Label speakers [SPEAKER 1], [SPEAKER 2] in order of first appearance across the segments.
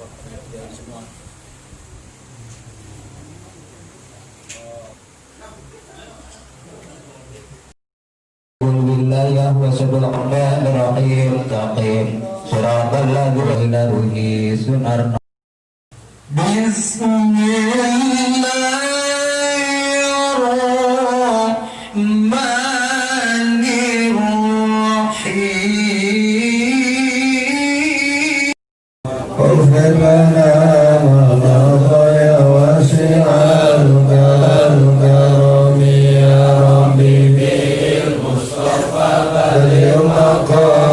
[SPEAKER 1] dari semua.
[SPEAKER 2] Alhamdulillah Bismillahirrahmanirrahim Taqim Suratul ladhina ruhi sunarna Bismillahirrahmanirrahim Ughfir lana ma madaya wasi'al karami ya Rabbi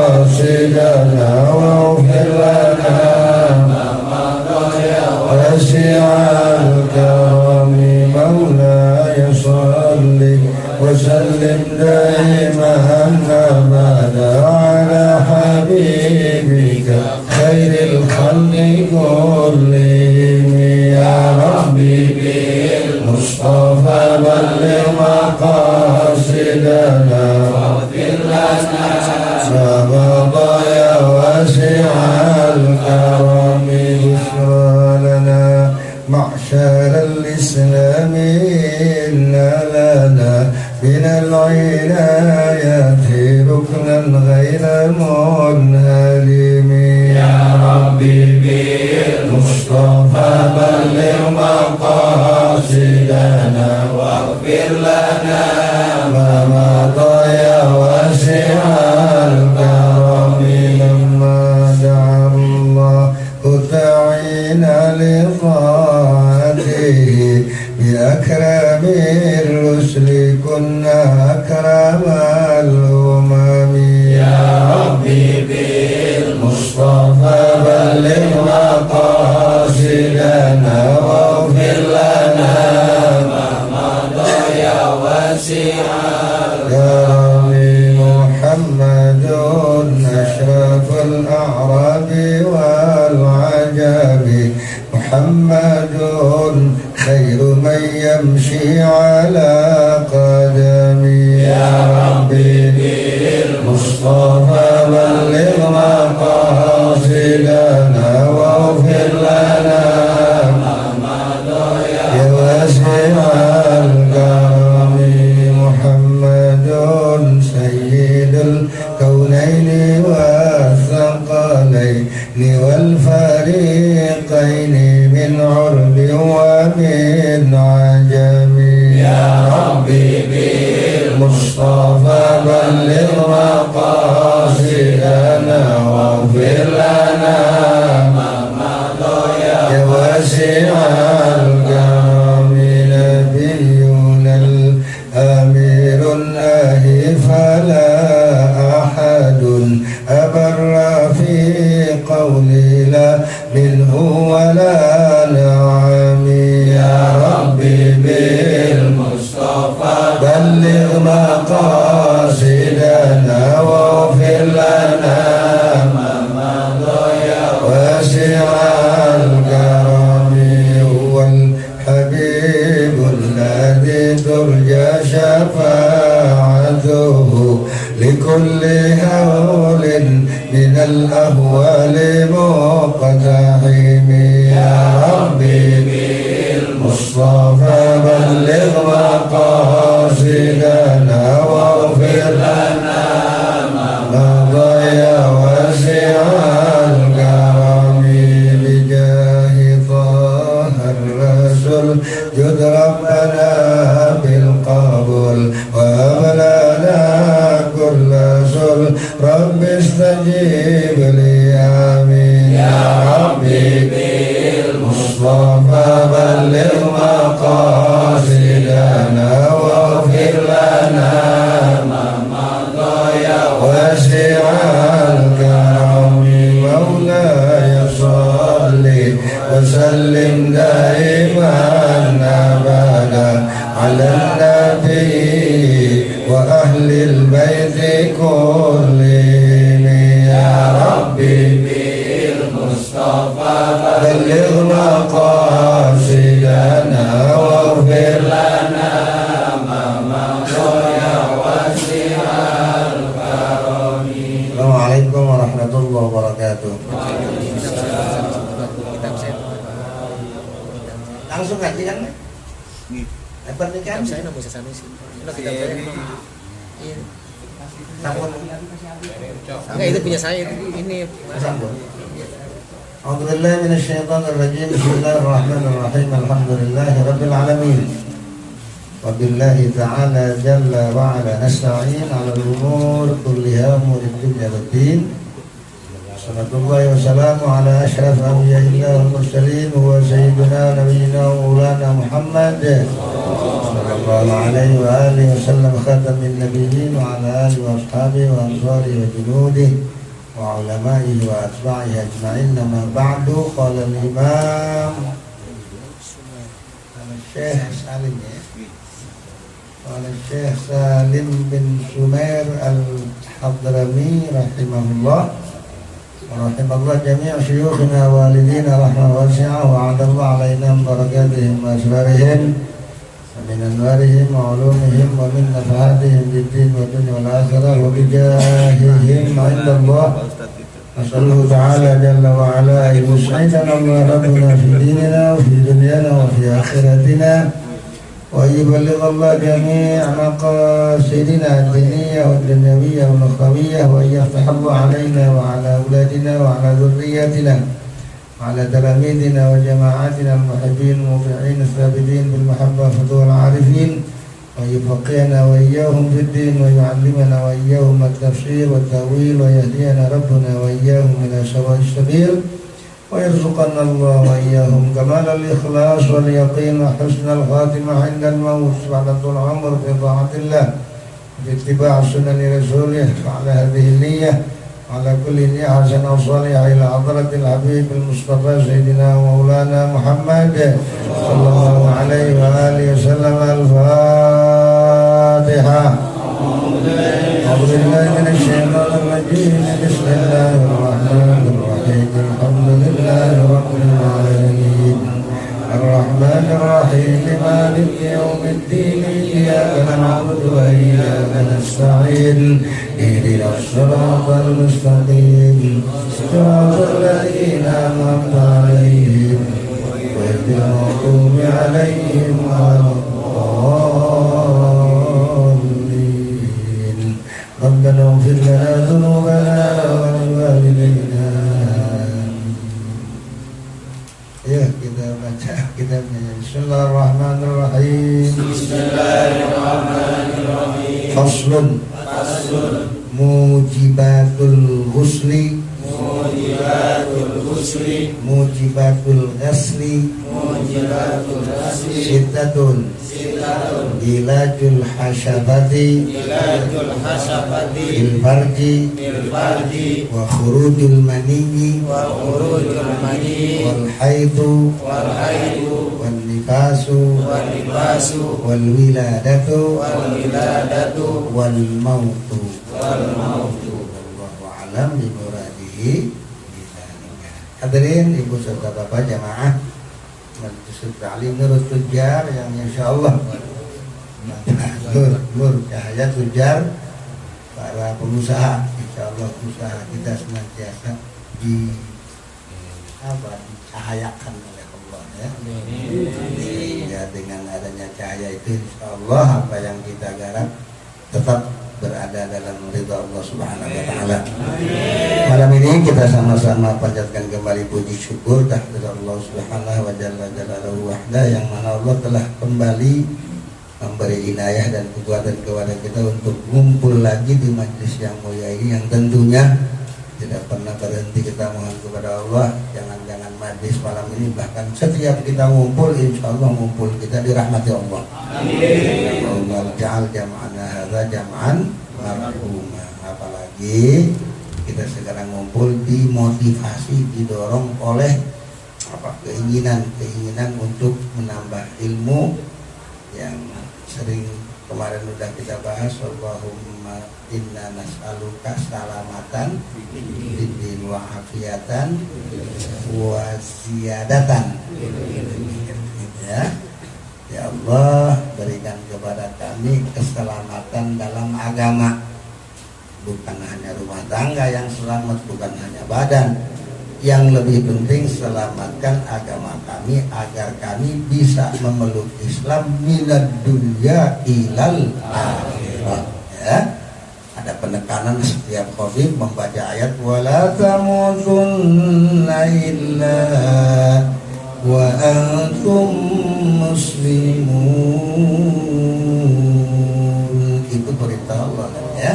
[SPEAKER 2] مقاصدنا واغفر لنا ما مضى واسع الكرم مولاي صل وسلم دائما ابدا على حبيبك خير الخلق كلهم يا ربي بالمصطفى بلغ مقاصدنا واغفر لنا ما مضى يا واسع الكرم بشرى لنا معشر الإسلام إن لنا من العنايات ركنا غير منهدم يا ربي بالمصطفى بلغ مقاصدنا واغفر لنا ما مضى يا واسع الكرم لما دعا الله تعالى لطاعته بأكرم الرسل كنا أكرم الأمم يا ربي بالمصطفى بلغ مقاصدنا واغفر لنا ما مضى يا واسع الكرم محمد أشرف الأعراب والعجب محمد خير من يمشي على قدمي يا ربي بالمصطفى بلغ مقاصدنا واغفر لنا ما مضى يا واسع الكرم محمد سيد الكونين والثقلين والفريقين من عرب ومن عجم يا ربي بالمصطفى بلغ مقاصدنا واغفر لنا ما مضى يا واسع الكرم نبينا الأمير الناهي فلا أحد أبر في قولي لا منه ولا نعم يا ربي بالمصطفى بلغ مقاصدنا واغفر لنا ما مضى يا واسع الكرم هو الحبيب الذي ترجى شفاعته لكل هول من الأهوال مقتحم يا ربي بالمصطفى بلغ مقاصدنا واغفر لنا ما مضى يا واسع الكرم بجاه طه الرسول جد ربنا بالقبول وهب لنا كل سل رب استجيب لي آمين يا ربي بالمصطفى بلغ مقاصدنا واغفر لنا ما مضى يا واسع الكرم مولاي صل وسلم دائما أبدا على النبي وأهل البيت كلهم يا ربي بالمصطفى بلغ مقاصدنا واغفر لنا ما مضى يا واسع الكرم. السلام عليكم ورحمة الله وبركاته. Langsung ngaji kan? Pernikahan
[SPEAKER 1] Saya nggak bisa sanusi. Ini kita iya.
[SPEAKER 2] Sampun.
[SPEAKER 1] Enggak, itu punya saya. Ini
[SPEAKER 2] Sampun. A'udzubillahi minasyaitonir rajim. Bismillahirrahmanirrahim. Alhamdulillahirabbil alamin. Wabillahi ta'ala jalla wa ala nasta'in 'ala al-umur kulliha umurid dunya waddin. Sallallahu wa sallamu ala asyrafil anbiya'i wal mursalin wa sayyidina nabiyyina wa maulana Muhammad sallallahu alaihi wa alihi wasallam khatamin nabiyyin wa ala alihi wa ashabihi wa ansarihi wa junudihi wa ulama'ihi wa atba'ihi ajma'in. Amma ba'du. Qala al-imam Syekh Salim Syekh Salim bin Sumair al-Hadrami rahimahullah wa rahimallah jami' syuyukhina walidina rahmah wasi'ah wa 'adallahu alaina barakatihim wa asrarihim wa min anwarihim wa 'ulumihim wa min nafahatihim bid-din wa dunya wal akhirah wa bijahihim 'inda Allah. Nasallahu ta'ala jalla wa 'ala an yus'idana wa rabbuna fi dinina wa fi dunyana wa fi akhiratina ويبلغ الله جميع مقاصدنا الدينية والدنيوية والأخروية وأن يفتح الله علينا وعلى أولادنا وعلى ذرياتنا وعلى تلاميذنا وجماعاتنا المحبين المطيعين الثابتين بالمحبة فضول العارفين ويفقهنا وإياهم في الدين ويعلمنا وإياهم التفسير والتأويل ويهدينا ربنا وإياهم إلى سواء السبيل ويرزقنا الله وإياهم كمال الإخلاص واليقين وحسن الخاتمة عند الموت بعد طول العمر في طاعة الله في اتباع سنن رسوله. وعلى هذه النية وعلى كل نية حسنة وصالحة إلى حضرة الحبيب المصطفى سيدنا ومولانا محمد صلى الله عليه وآله وسلم. الفاتحة. أعوذ بالله من الشيطان الرجيم. بسم الله الرحمن الرحيم. الحمد لله رب العالمين الرحمن الرحيم مالك يوم الدين إياك نعبد وإياك نستعين اهدنا الصراط المستقيم صراط الذين أنعمت عليهم غير المغضوب عليهم ولا الضالين. ربنا اغفر لنا ذنوبنا ولوالدينا. Ya, kita baca kitabnya. Bismillahirrahmanirrahim. Bismillahirrahmanirrahim. Faslun. Mujibatul ghusli. Mujibatul ghusli. Sittatun. Ilajul hasyabati. Bil farji. Wa khurujul maniyyi. Wal haidu. Wal nifasu. Wal wiladatu. Wal mautu. Wallahu a'lam bi muradihi. Hadirin ibu serta bapak jamaah Majelis Ta'lim Nurut Tujar yang insyaallah nur cahaya tujar para pengusaha, insyaallah usaha kita senantiasa dicahayakan oleh Allah ya. Ya, dengan adanya cahaya itu insyaallah apa yang kita garap tetap berada dalam ridha Allah Subhanahu wa taala. Malam ini kita sama-sama panjatkan kembali puji syukur kehadirat Allah Subhanahu wa jalaluhu wahda yang mana Allah telah kembali memberi inayah dan kekuatan kepada kita untuk ngumpul lagi di majelis yang mulia ini yang tentunya tidak pernah berhenti kita mohon kepada Allah. Jangan-jangan majlis malam ini, bahkan setiap kita ngumpul, insya Allah ngumpul kita dirahmati Allah. Amin. Allah ja'al jam'ana hadza jam'an marhuma. Apalagi kita sekarang ngumpul dimotivasi, didorong oleh keinginan untuk menambah ilmu yang sering kemarin sudah kita bahas. Allahumma inna nas'aluka salamatan bidin wa afiyatan wa ziyadatan. Ya Allah, berikan kepada kami keselamatan dalam agama, bukan hanya rumah tangga yang selamat, bukan hanya badan, Yang lebih penting selamatkan agama kami agar kami bisa memeluk Islam minad dunya ilal akhirah. Ya. Ada penekanan setiap khatib membaca ayat wala tamutunna illa wa antum muslimun. Itu perintah Allah ya.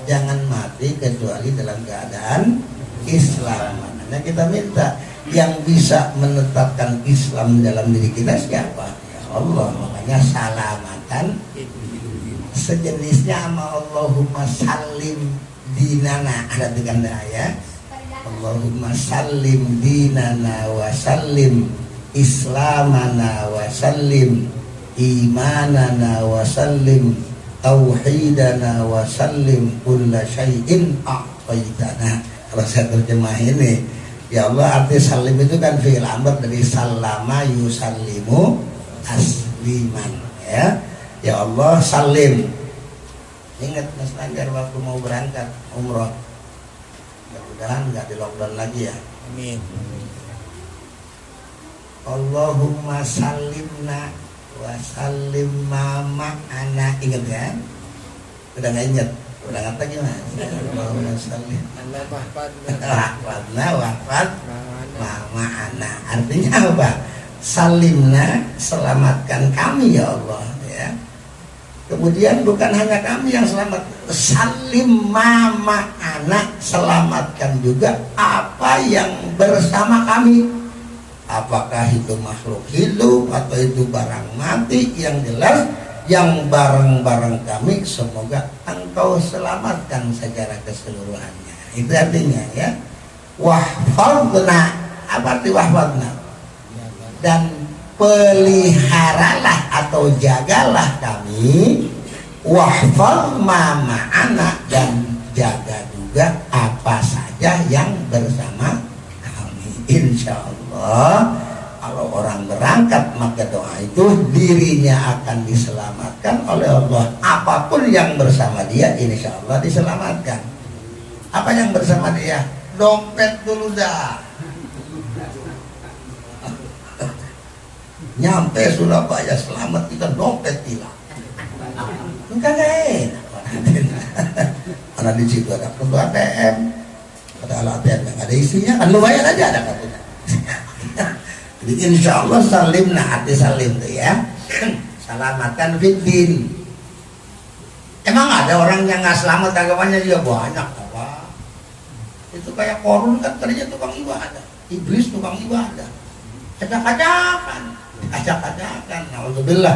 [SPEAKER 2] Jangan mati kecuali dalam keadaan Islam. Makanya kita minta yang bisa menetapkan Islam dalam diri kita siapa? Ya Allah. Makanya salamatan sejenisnya sama Allahumma sallim dinana, ada dengan ya. Allahumma sallim dinana wa sallim islamana wa sallim imanana wa sallim tauhidana wa sallim kulla syai'in a'taitana. Kalau saya terjemah ini, ya Allah, arti salim itu kan fi'il amr dari salama yusallimu asliman ya. Ya Allah salim. Ingat Mas Lanjar waktu mau berangkat umroh, mudah-mudahan nggak di lockdown lagi ya.
[SPEAKER 1] Amin.
[SPEAKER 2] Allahumma salimna wa sallim mama ana. Ingat ya? Udah nggak ingat? Udah nggak lagi mas? Allahumma salim.
[SPEAKER 1] Allah
[SPEAKER 2] Wafadna wafad mama ana. Artinya apa? Salimna, selamatkan kami ya Allah ya. Kemudian bukan hanya kami yang selamat, salim mama anak, selamatkan juga apa yang bersama kami. Apakah itu makhluk hidup atau itu barang mati, yang jelas yang barang-barang kami semoga engkau selamatkan secara keseluruhannya. Itu artinya ya. Wahfadna, apa arti wahfadna? Dan peliharalah atau jagalah kami, wahfaz mama anak, dan jaga juga apa saja yang bersama kami. Insya Allah kalau orang berangkat maka doa itu dirinya akan diselamatkan oleh Allah. Apapun yang bersama dia insya Allah diselamatkan. Apa yang bersama dia? Dompet dulu dah. Nyampe Surabaya selamat, kita dompet hilang. Enggak enak. Karena di situ ada kartu ATM, ada alat ATM yang ada isinya, kan lumayan aja ada kartunya. Jadi insya Allah salim, nah arti salim tuh ya. Selamatkan fiddin. Emang ada orang yang nggak selamat agamanya juga banyak, apa? Itu kayak Korun kan tadinya tukang ibadah, iblis tukang ibadah, acak-acakan. Alhamdulillah,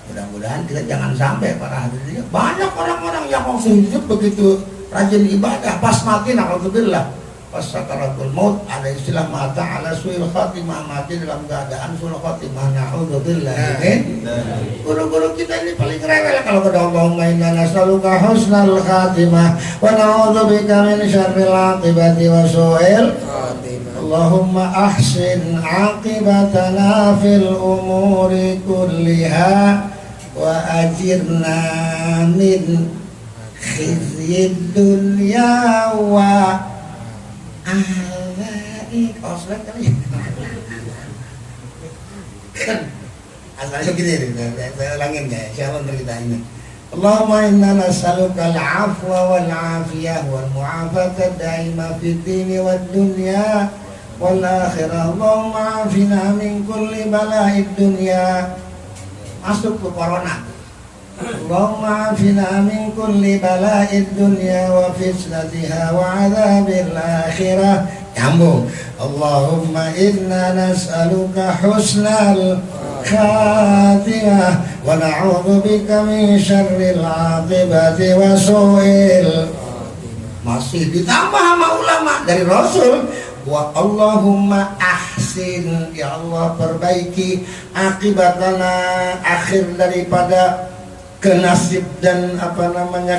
[SPEAKER 2] mudah-mudahan kita jangan sampai para hadirin. Banyak orang-orang yang waktu hidup begitu rajin ibadah, pas mati alhamdulillah, pas sakaratul maut ada istilah mata ala suil khatimah, mati dalam keadaan suil khatimah. Alhamdulillah. Guru-guru kita ini paling rewel kalau kepada Allahumma inna nas'aluka husnal khatimah wa na'udzubika min syarril aqibati wa su'il khatimah. Allahumma ahsin aqibatana fil umuri kulliha wa ajirna min khizyid dunya wa ahli. Koslet kali. Asalnya gini nih, saya ulangin ya, siapa cerita ini. Allahumma inna nas'aluka al-afwa wal-afiyah wal-mu'afata daima fid dini wad dunya wal akhirah. Allahumma afina min kulli bala'id dunya. Masuk ke corona. Allahumma afina min kulli bala'id dunya wa fitnatiha wa adzabil akhirah. Nyambung. Allahumma inna nas'aluka husnal khatimah wa na'udzubika min syarril aqibati wa su'il. Masih ditambah sama ulama dari Rasul. Wa Allahumma ahsin, ya Allah perbaiki akibatana, akhir daripada kenasib dan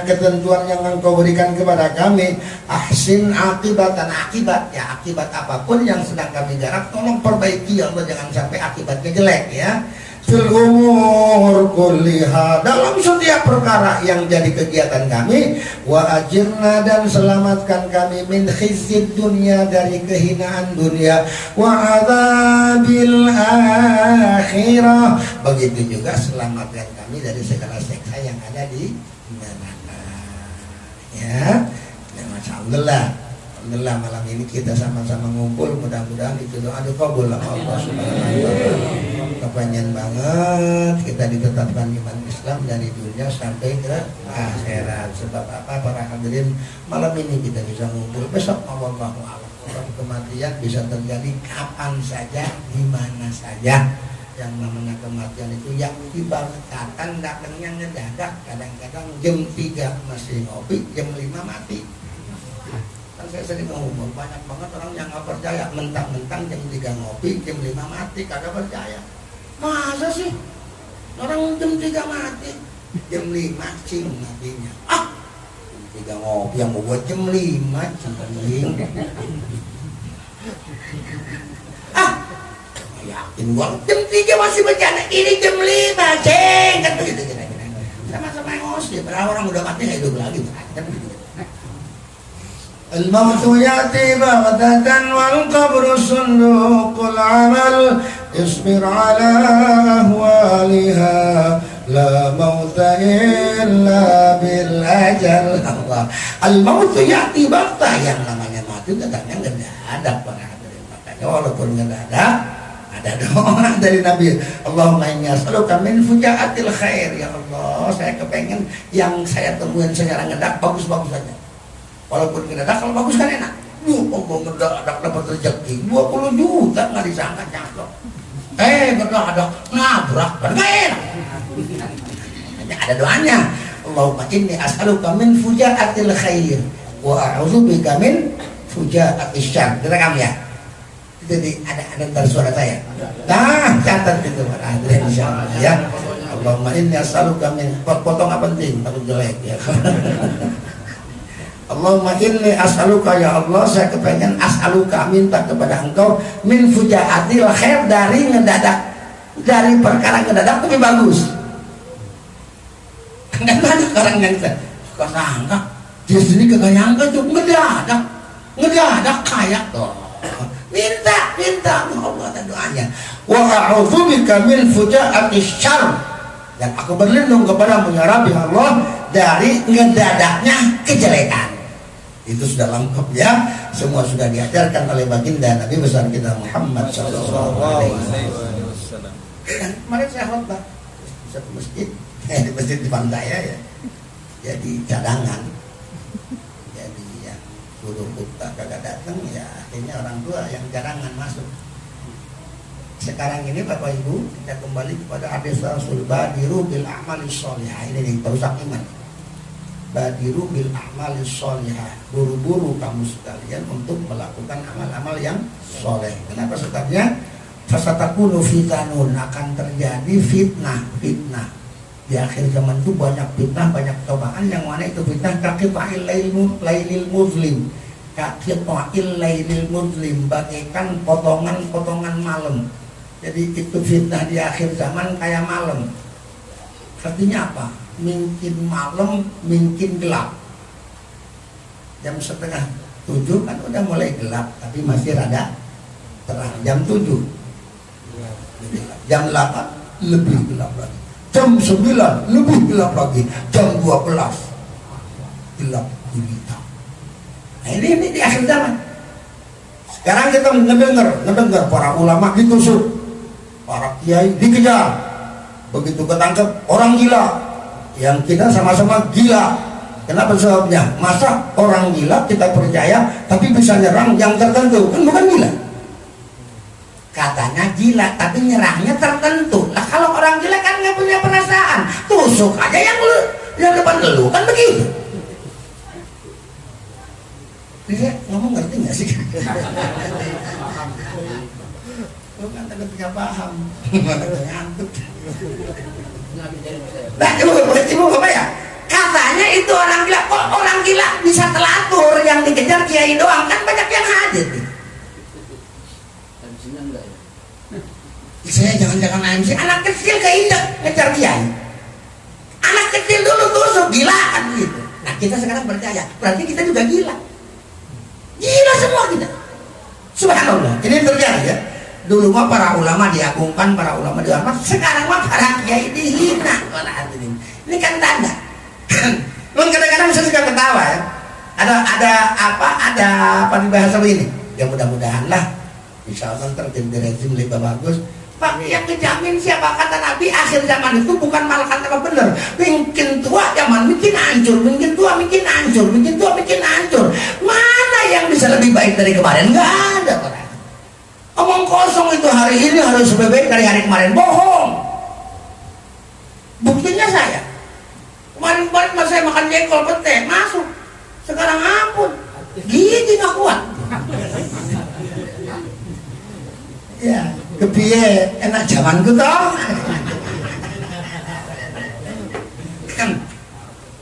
[SPEAKER 2] ketentuan yang engkau berikan kepada kami. Ahsin akibatan, akibat ya, akibat apapun yang sedang kami garap tolong perbaiki ya Allah, jangan sampai akibatnya jelek ya. fil umur kulliha, dalam setiap perkara yang jadi kegiatan kami, wa ajirna, dan selamatkan kami min khizyid dunya, dari kehinaan dunia, wa adzabil akhirah, begitu juga selamatkan kami dari segala siksa yang ada di neraka. Ya, Alhamdulillah malam ini kita sama-sama ngumpul, mudah-mudahan itu doa dikabul oleh Allah Subhanahu wa taala. Kepanjang banget kita ditetapkan iman Islam dari dunia sampai ke akhirat. Sebab apa para hadirin, malam ini kita bisa ngumpul, besok wallahu a'lam. Kematian bisa terjadi kapan saja, di mana saja. Yang namanya kematian itu yang ibaratkan datangnya ngedadak, kadang-kadang jam 3 masih ngopi, jam 5 mati. Kan saya sering ngomong, banyak banget orang yang nggak percaya, mentang-mentang jam 3 ngopi, jam 5 mati, kagak percaya. Masa sih orang jam 3 mati, jam 5 cing matinya. Jam 3 ngopi yang mau buat jam 5 cing. Yakin gua jam 3 masih bercanda, ini jam 5 cing, kan begitu. Sama-sama emosi, padahal orang udah mati nggak hidup lagi, kan begitu. Al-mautu ya'ti baghtatan wal qabru sunduqul amal, isbir ala ahwaliha, la mauta illa bil ajal. Al-mautu ya'ti baghtatan, yang namanya mati datangnya ngedadak para hadirin. Makanya walaupun ngedadak, ada doa dari Nabi, Allahumma inni as'aluka min fujaatil khair. Ya Allah, saya kepengen yang saya temuin secara ngedadak bagus-bagus saja. Walaupun ngedadak, kalau bagus kan enak. Allah ngedadak dapat rezeki 20 juta, nggak disangka nyangkok. Ngedadak nabrak, kan nggak enak. Ada doanya, Allahumma inni as'aluka min fujaatil khair wa a'udzubika min fujaatis syarr. Direkam ya. Jadi ada ntar suara saya. Nah, catat itu para hadirin insyaallah ya. Allahumma inni as'aluka min, potong apa penting, takut jelek ya. Allahumma inni as'aluka, ya Allah saya kepengen, as'aluka minta kepada engkau, min fujaatil khair, dari ngedadak, dari perkara ngedadak tapi bagus. Kan banyak orang yang suka sangka, dia sendiri kagak nyangka tuh ngedadak kayak tuh. Minta Allah dan doanya. Wa a'udzubika min fujaatis syarr, dan aku berlindung kepadamu ya Rabbi Allah dari ngedadaknya kejelekan. Itu sudah lengkap ya, semua sudah diajarkan oleh baginda Nabi besar kita Muhammad sallallahu alaihi wasallam. Kemarin saya khotbah di satu masjid, di masjid di pantai ya, jadi cadangan. Jadi yang guru kita kagak datang ya, akhirnya orang tua yang cadangan masuk. Sekarang ini Bapak Ibu, kita kembali kepada hadis Rasul, badiru bil a'malis sholihah. Ini nih perusak iman. Badiru bil a'malis sholihah, buru-buru kamu sekalian untuk melakukan amal-amal yang soleh. Kenapa sebabnya? Fasatakunu fitanun, akan terjadi fitnah. Di akhir zaman itu banyak fitnah, banyak cobaan. Yang mana itu fitnah? Kaqita'il lailil muslim, kaqita'il lailil muslim, bagaikan potongan-potongan malam. Jadi itu fitnah di akhir zaman kayak malam. Artinya apa? Mungkin malam, mungkin gelap. Jam 6:30 kan udah mulai gelap, tapi masih rada terang. Jam 7 jam 8 lebih gelap lagi, jam 9 lebih gelap lagi, jam 12 gelap gulita. Nah ini di akhir zaman. Sekarang kita ngedengar para ulama ditusuk, para kiai dikejar, begitu ketangkep orang gila, yang kita sama-sama gila. Kenapa sebabnya? Masa orang gila kita percaya tapi bisa nyerang yang tertentu, kan bukan gila. Katanya gila tapi nyerangnya tertentu. Lah kalau orang gila kan nggak punya perasaan, tusuk aja yang depan lu, kan begitu. Dia ngomong ngerti nggak sih? Lu kan takut nggak paham, ngantuk. Nah, ibu apa ya? Katanya itu orang gila. Kok orang gila bisa telatur, yang dikejar kiai doang, kan banyak yang hadir.
[SPEAKER 3] Saya jangan-jangan MC, anak kecil keinjak ngejar dia. Anak kecil dulu tusuk, gilaan gitu. Nah kita sekarang percaya, berarti kita juga gila. Gila semua kita. Subhanallah, ini terjadi ya. Dulu mah para ulama diagungkan, para ulama dihormat. Sekarang mah para kiai dihina. Ini kan tanda. Memang kadang-kadang saya suka ketawa ya. Ada apa di bahasa ini? Ya mudah-mudahan lah. Insya Allah terjadi rezim lebih bagus. Pak, yang ngejamin siapa kata Nabi akhir zaman itu bukan malah kata benar. Mungkin tua zaman mungkin hancur, mungkin tua mungkin hancur, mungkin tua mungkin hancur. Mana yang bisa lebih baik dari kemarin? Nggak ada orang. Omong kosong itu hari ini harus lebih baik dari hari kemarin. Bohong. Buktinya saya. Kemarin-kemarin pas saya makan jengkol pete masuk. Sekarang ampun. Gigi nggak kuat. Ya, kepiye enak zamanku toh. Kan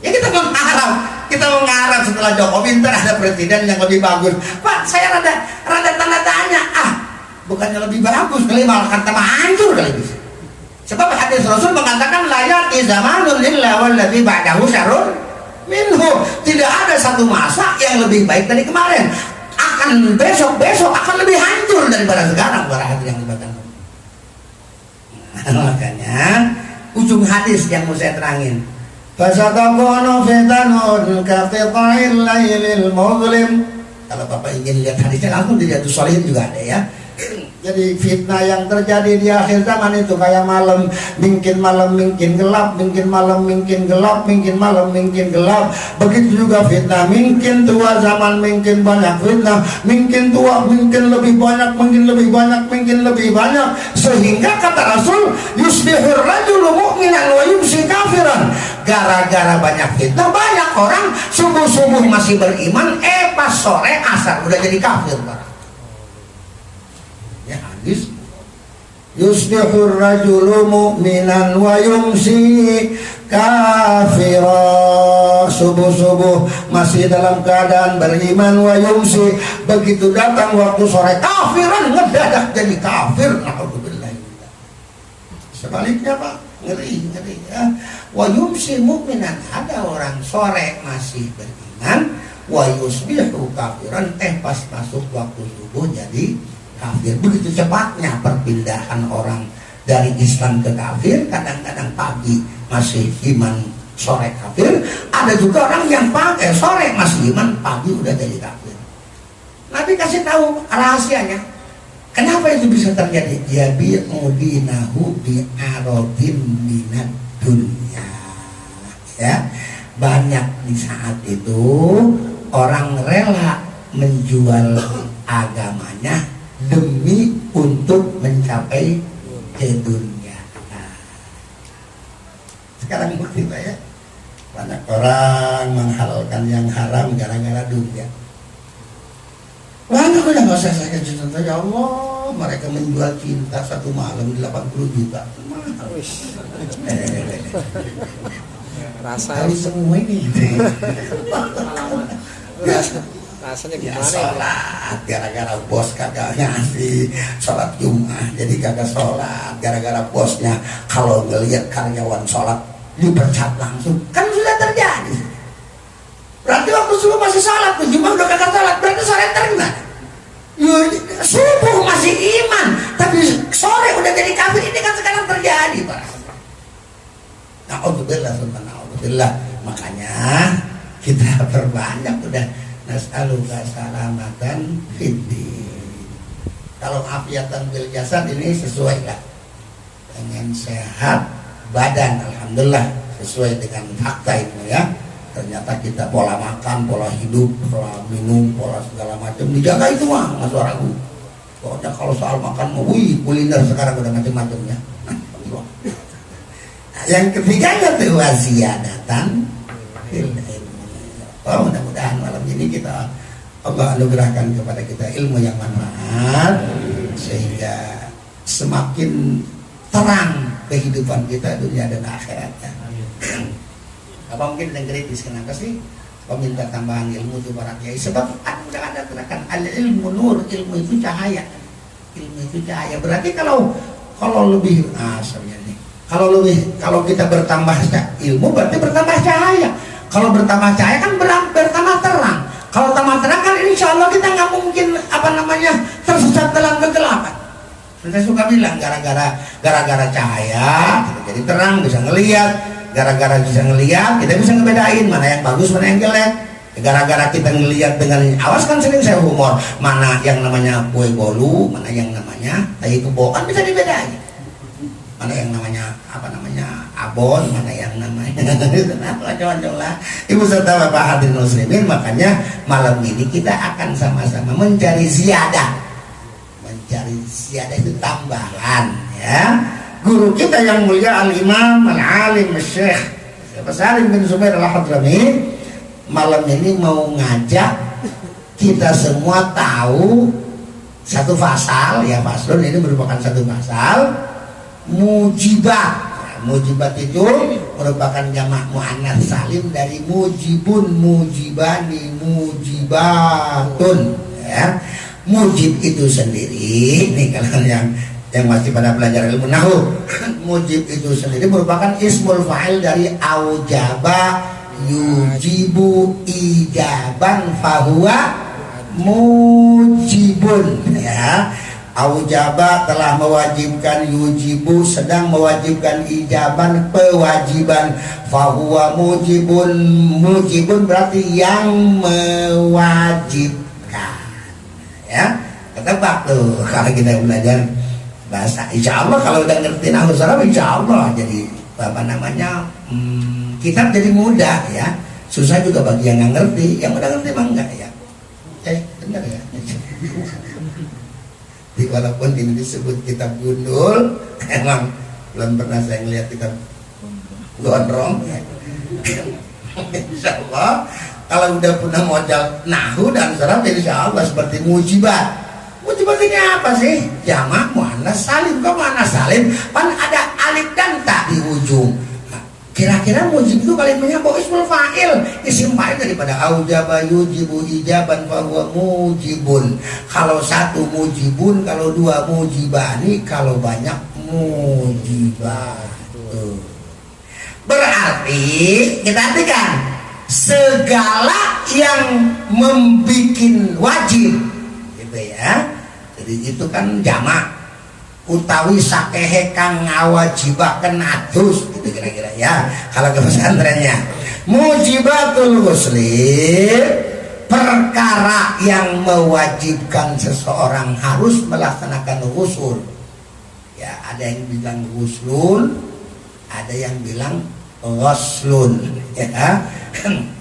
[SPEAKER 3] ya kita mengharap setelah Jokowi ntar ada presiden yang lebih bagus. Pak, saya rada tanda tanya. Bukannya lebih bagus kali, malah kata hancur kali bisa. Sebab hadis Rasul mengatakan la ya'ti zamanun illa wallazi ba'dahu syarrun minhu. Tidak ada satu masa yang lebih baik dari kemarin. Akan besok akan lebih hancur daripada sekarang para hadirin yang dibacakan. Makanya ujung hadis yang mau saya terangin. Fasatakunu fitanun kaqita'il lailil muzlim. Kalau Bapak ingin lihat hadisnya langsung di Riyadhus Shalihin juga ada ya. Jadi fitnah yang terjadi di akhir zaman itu kayak malam mungkin gelap, mungkin malam mungkin gelap, mungkin malam mungkin gelap. Begitu juga fitnah, mungkin tua zaman mungkin banyak fitnah, mungkin tua mungkin lebih banyak, mungkin lebih banyak, mungkin lebih banyak. Sehingga kata Rasul, yusbihur rajulu mu'minan wa yumsi kafiran. Gara-gara banyak fitnah, banyak orang subuh-subuh masih beriman, pas sore asar udah jadi kafir. Ya hadis yusbihur rajulu mu'minan wa yumsi kafira. Subuh-subuh masih dalam keadaan beriman, wa yumsi begitu datang waktu sore kafiran, ngedadak jadi kafir. Alhamdulillah. Sebaliknya Pak, ngeri ya. Wa yumsi mu'minan, ada orang sore masih beriman, wa yusbihu kafiran, pas masuk waktu subuh jadi kafir. Begitu cepatnya perpindahan orang dari Islam ke kafir. Kadang-kadang pagi masih iman, sore kafir. Ada juga orang yang pakai sore masih iman, pagi udah jadi kafir. Nabi kasih tahu rahasianya. Kenapa itu bisa terjadi? Yabi'u dinahu bi'aradin minad dunya. Ya, banyak di saat itu orang rela menjual agamanya demi untuk mencapai ke dunia. Sekarang bukti Pak ya, banyak orang menghalalkan yang haram gara-gara dunia. Banyak udah nggak usah saya cerita, ya Allah, mereka menjual cinta satu malam 80 juta.
[SPEAKER 1] Rasa
[SPEAKER 3] Tahu semua ini.
[SPEAKER 1] rasanya
[SPEAKER 3] Ya,
[SPEAKER 1] gimana
[SPEAKER 3] sholat gara-gara bos kagak ngasih sholat Jumat, jadi kagak sholat gara-gara bosnya kalau ngelihat karyawan sholat dipecat langsung. Kan sudah terjadi. Berarti waktu subuh masih sholat, Jumat udah kagak sholat, berarti sore terima. Subuh masih iman, tapi sore udah jadi kafir. Ini kan sekarang terjadi Pak. Na'udzubillah. Makanya kita perbanyak udah nas'aluka salamatan fiddin. Kalau afiatan bil jasad ini sesuai lah dengan sehat badan, alhamdulillah sesuai dengan fakta itu ya. Ternyata kita pola makan, pola hidup, pola minum, pola segala macam dijaga itu mah nggak ragu. Pokoknya kalau soal makan, wih kuliner sekarang udah macam-macam ya. Nah, yang ketiganya tuh waziyadatan fil ilmi. Oh, mudah-mudahan malam ini kita Allah anugerahkan kepada kita ilmu yang manfaat sehingga semakin terang kehidupan kita dunia dan akhiratnya. Apa mungkin yang kritis kenapa sih meminta tambahan ilmu itu para kiai? Sebab ada terangkan al ilmu nur, ilmu itu cahaya. Ilmu itu cahaya. Berarti kalau Kalau lebih nih. Kalau kita bertambah ilmu berarti bertambah cahaya. Kalau bertambah cahaya kan bertambah terang. Kalau tambah terang kan insya Allah kita nggak mungkin tersesat dalam kegelapan. Saya suka bilang gara-gara cahaya kita jadi terang, bisa ngelihat. Gara-gara bisa ngelihat kita bisa ngebedain mana yang bagus mana yang jelek. Gara-gara kita ngelihat dengan awas kan sering saya humor, mana yang namanya kue bolu, mana yang namanya tai kebo kan bisa dibedain. Mana yang namanya abon, mana yang namanya lah. Ibu serta bapak hadirin muslimin, makanya malam ini kita akan sama-sama mencari ziyadah. Mencari ziyadah itu tambahan, ya. Guru kita yang mulia al-imam al-alim Syekh Salim bin Zubair al-Hadrami malam ini mau ngajak kita semua tahu satu pasal, ya faslun ini merupakan satu pasal mujibat. Mujibat itu merupakan jamak muannats salim dari mujibun, mujibani, mujibatun, ya. Mujib itu sendiri, nih kalian yang masih pada belajar ilmu nahwu, mujib itu sendiri merupakan ismul fa'il dari aujaba yujibu ijaban fahuwa mujibun, ya. Aujaba telah mewajibkan, yujibu sedang mewajibkan, ijaban kewajiban, fahuwa mujibun, mujibun berarti yang mewajibkan, ya. Ketebak tuh kalau kita belajar bahasa, insya Allah kalau udah ngerti nahwu sharaf insya Allah jadi kitab jadi mudah, ya. Susah juga bagi yang nggak ngerti, yang udah ngerti mah enggak, ya. Benar ya. Jadi walaupun ini disebut kitab gundul, emang belum pernah saya ngeliat kitab gondrong, ya. Insya Allah kalau udah punya modal nahwu dan sharaf insya Allah seperti mujibat. Mujibat ini apa sih? Jamak muannats salim. Kok muannats salim? Pan ada alif dan ta di ujung. Kira-kira mujib itu kalimahnya bahwa ismul fa'il, isim fa'il daripada aujaba yujibu ijaban bahwa mujibun. Kalau satu mujibun, kalau dua mujibani, kalau banyak mujibat. Berarti kita artikan segala yang membikin wajib, gitu ya. Jadi itu kan jamak. Utawi sakehe kang ngawajibaken adus, gitu kira-kira, ya. Kalau ke pesantrennya mujibatul ghusli, perkara yang mewajibkan seseorang harus melaksanakan ghusl, ya. Ada yang bilang ghuslun, ada yang bilang ghuslun, ya.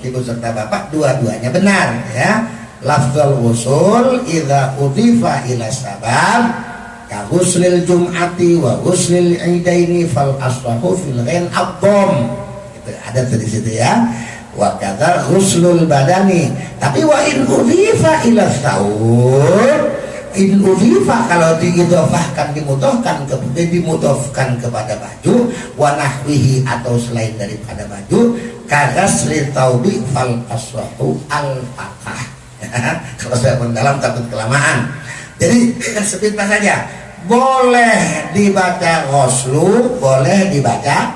[SPEAKER 3] Ibu serta bapak dua-duanya benar, ya. Lafzul ghusl idza udifa ila sabab ka ghuslil jum'ati wa ghuslil idaini fal aswahu fil ghain abdom, itu ada di situ, ya. Wa kadza ghuslul badani, tapi wa in udhifa ila thawb, in udhifa kalau diidhafahkan, dimudhafkan kepada baju, wa nahwihi atau selain daripada baju, ka ghasli thawbi fal aswahu al faqah. Kalau saya mendalam takut kelamaan. Jadi sepintas saja, boleh dibaca ghuslu, boleh dibaca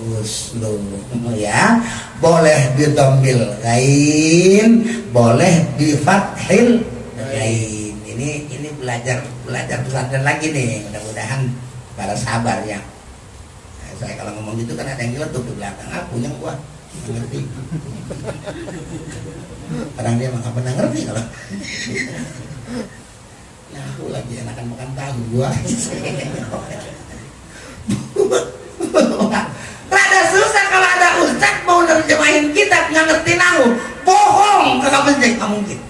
[SPEAKER 3] ghuslu, ya. Boleh didombil ghain, boleh difathil ghain. Ini belajar pesantren lagi nih. Mudah-mudahan para sabar, ya. Nah, saya kalau ngomong gitu kan ada yang nyeletuk di belakang, punya gua ngerti. Kadang dia nggak pernah ngerti kalau. Nah, aku lagi enakan makan tahu gua. Rada susah kalau ada ustaz mau nerjemahin kitab nggak ngerti nahwu, bohong, kagak penting, nggak mungkin.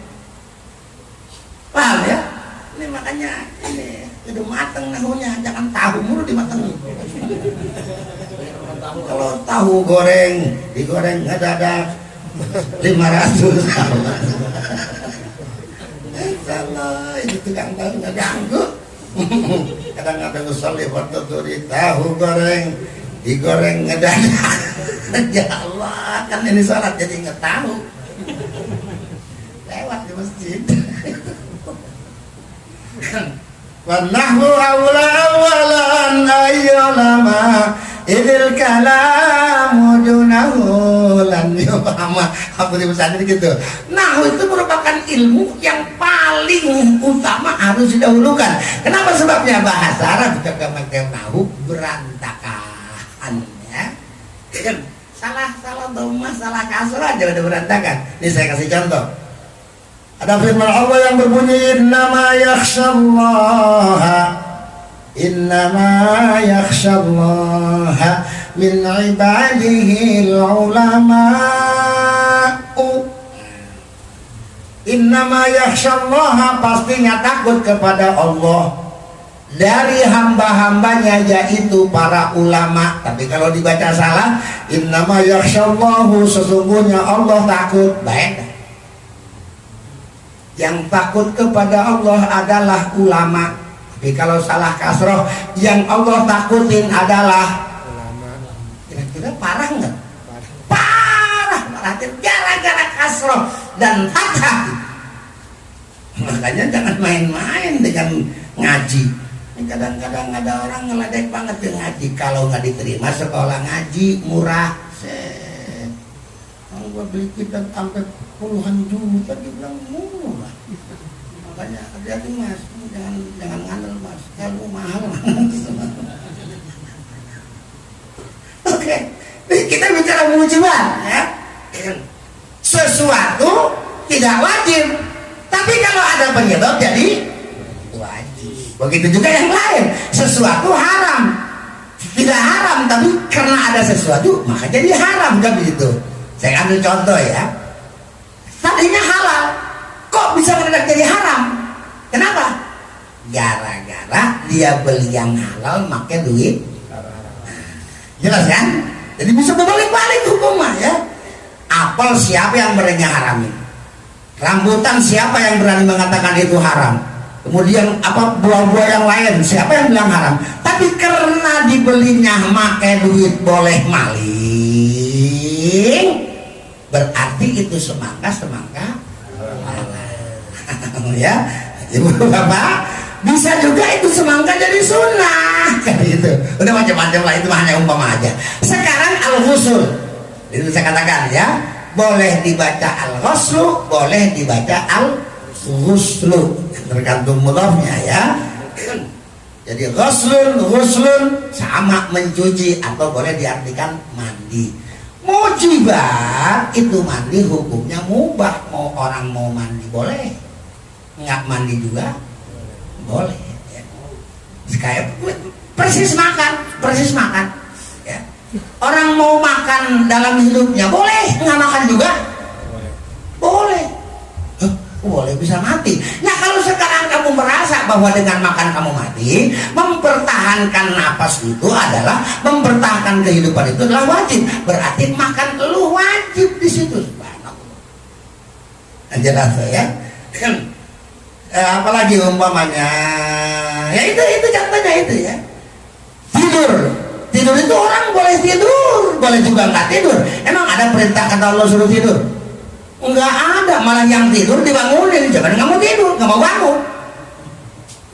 [SPEAKER 3] Paham, ya? Ini makanya ini udah mateng nahwunya, jangan tahu mulu dimatengin. Kalau tahu goreng, digoreng ngedadak 500. Salah, ini tukang tahu nggak ganggu. Kadang ada usul di portoturi, tahu goreng digoreng ngedadak. Ya Allah, kan ini sholat jadi nggak tahu. Lewat di masjid. Wallahu awla awalan ayyalama idil kalamu dunahu lan yufahama. Apa di pesantren gitu. Nahwu itu merupakan ilmu yang paling utama harus didahulukan. Kenapa? Sebabnya bahasa Arab jika pakai nahwu berantakan ya. Salah dhamma, salah kasrah aja udah berantakan. Ini saya kasih contoh. Ada firman Allah yang berbunyi innama yakhshallaha min ibadihi ulama'u. Innama yakhshallaha, pastinya takut kepada Allah dari hamba-hambanya yaitu para ulama. Tapi kalau dibaca salah, innama yakhshallahu, sesungguhnya Allah takut. Baik, yang takut kepada Allah adalah ulama. Tapi kalau salah kasroh, yang Allah takutin adalah ulama. Kira-kira parah nggak? Parah. Gara-gara kasroh dan fathah. Makanya jangan main-main dengan ngaji. Kadang-kadang ada orang ngeledek banget dengan ngaji. Kalau nggak diterima sekolah ngaji murah, gua beli kitab sampai puluhan juta, dibilang murah. Makanya hati-hati mas, jangan ngandel mas, ilmu mahal. Oke, kita bicara mujibat ya. Sesuatu tidak wajib, tapi kalau ada penyebab jadi wajib. Begitu juga yang lain, sesuatu haram, tidak haram tapi karena ada sesuatu maka jadi haram, kan begitu. Saya ambil contoh ya, tadinya halal kok bisa mendadak jadi haram. Kenapa? Gara-gara dia beli yang halal pakai duit. Jelas kan? Jadi bisa berbalik-balik hukumnya ya. Apel siapa yang berani haramin? Rambutan siapa yang berani mengatakan itu haram? Kemudian apa buah-buah yang lain siapa yang bilang haram? Tapi karena dibelinya pakai duit boleh maling, berarti itu semangka ya ibu bapak, bisa juga itu semangka jadi sunnah kan gitu. Udah macam-macam lah, itu hanya umpama aja. Sekarang al-ghusl itu saya katakan ya, boleh dibaca al-ghuslu, boleh dibaca al-ghuslu, tergantung mudhafnya ya. Jadi ghuslun sama mencuci, atau boleh diartikan mandi. Mujibat itu mandi hukumnya mubah. Mau orang mau mandi boleh, nggak mandi juga boleh ya. Kayak persis makan ya. Orang mau makan dalam hidupnya boleh, nggak makan juga boleh. Boleh, bisa mati. Nah kalau sekarang kamu merasa bahwa dengan makan kamu mati, mempertahankan napas itu adalah mempertahankan kehidupan itu adalah wajib, berarti makan lu wajib di situ. Jelas ya. Apalagi umpamanya ya itu contohnya itu ya. Tidur itu orang boleh tidur, boleh juga nggak tidur. Emang ada perintah kata Allah suruh tidur? Enggak ada, malah yang tidur dibangunin. Jangan kamu tidur, nggak mau bangun.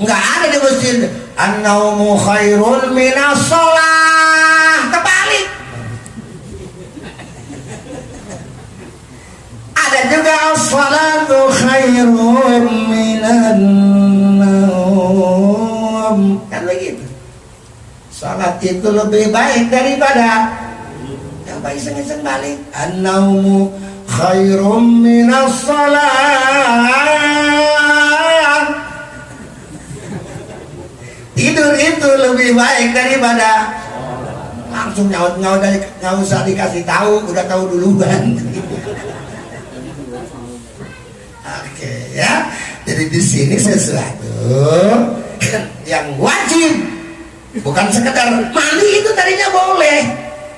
[SPEAKER 3] Enggak ada di masjid an-naumu khairun minas shalah. Terbalik. Ada juga as-salatu khairun minan naum. Kan begitu. Salat itu lebih baik daripada. Coba iseng-iseng balik. An-naumu khairum minas salat. Tidur itu lebih baik daripada. Langsung nyaut-nyaut, nggak usah dikasih tahu, udah tahu duluan. Oke ya. Jadi di sini sesuatu yang wajib, bukan sekedar mandi itu tadinya boleh.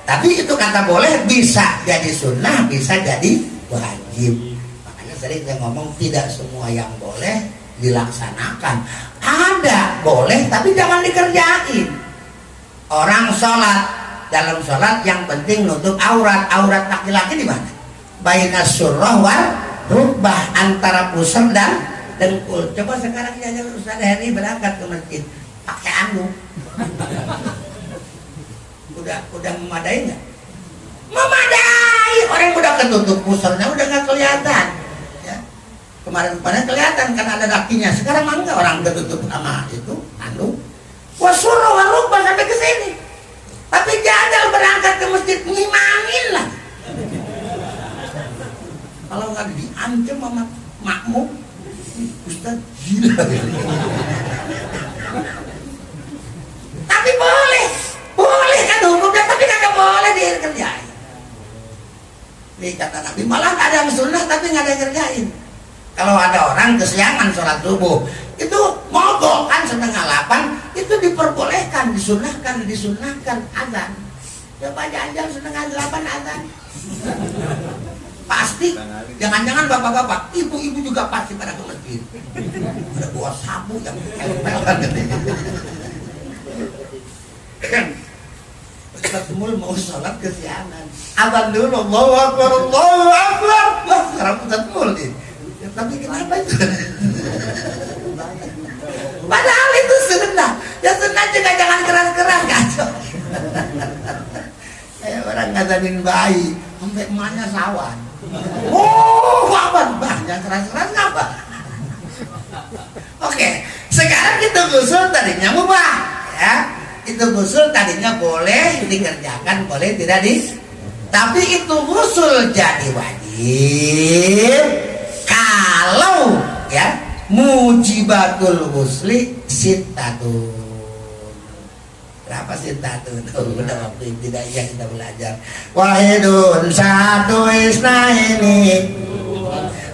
[SPEAKER 3] Tapi itu kata boleh bisa jadi sunnah, bisa jadi wajib. Makanya sering saya ngomong tidak semua yang boleh dilaksanakan. Ada boleh tapi jangan dikerjain. Orang sholat, dalam sholat yang penting nutup aurat. Aurat laki-laki di mana? Baina surrah wal rukbah, antara pusar dan dengkul. Coba sekarang aja Ustaz Heri berangkat ke masjid pakai anduk. Udah memadai nggak? Memadai. Orang udah ketutup musolnya udah nggak kelihatan. Ya. Kemarin kelihatan karena ada kakinya. Sekarang mah enggak, orang ketutup sama itu anduk. Wasuruh warubah sampai ke sini. Tapi jadal berangkat ke masjid ngimangin lah. Kalau nggak diancam sama makmum, Ustaz gila. Tapi boleh kan hukumnya, tapi kagak boleh dikerjain. Nih kata Nabi, malah ada yang sunnah tapi nggak ada yang kerjain. Kalau ada orang kesiangan sholat subuh, itu mogok kan setengah 8, itu diperbolehkan, disunahkan azan. Coba jangan setengah 8 azan. Pasti, jangan-jangan bapak-bapak, ibu-ibu juga pasti pada ke masjid. Ada bawa sabu yang pel-pelan katanya. Ustaz Mul mau sholat kesiangan, azan dulu, Allahu Akbar, Allahu Akbar. Wah, sekarang Ustaz Mul nih. Ya, tapi kenapa itu? Padahal itu sunnah. Ya sunnah juga jangan keras-keras, kacau. Kayak orang ngazanin bayi, sampai emaknya sawan. Oh, Bang, jangan keras-keras ngapa? Oke, sekarang itu gusul tadinya mubah, ya. Itu gusul tadinya boleh dikerjakan, boleh tidak tapi itu gusul jadi wajib kalau ya mujibatul ghusli sittatun. Berapa sittatun? Udah waktu tidak ya kita belajar. Wahidun satu isnaini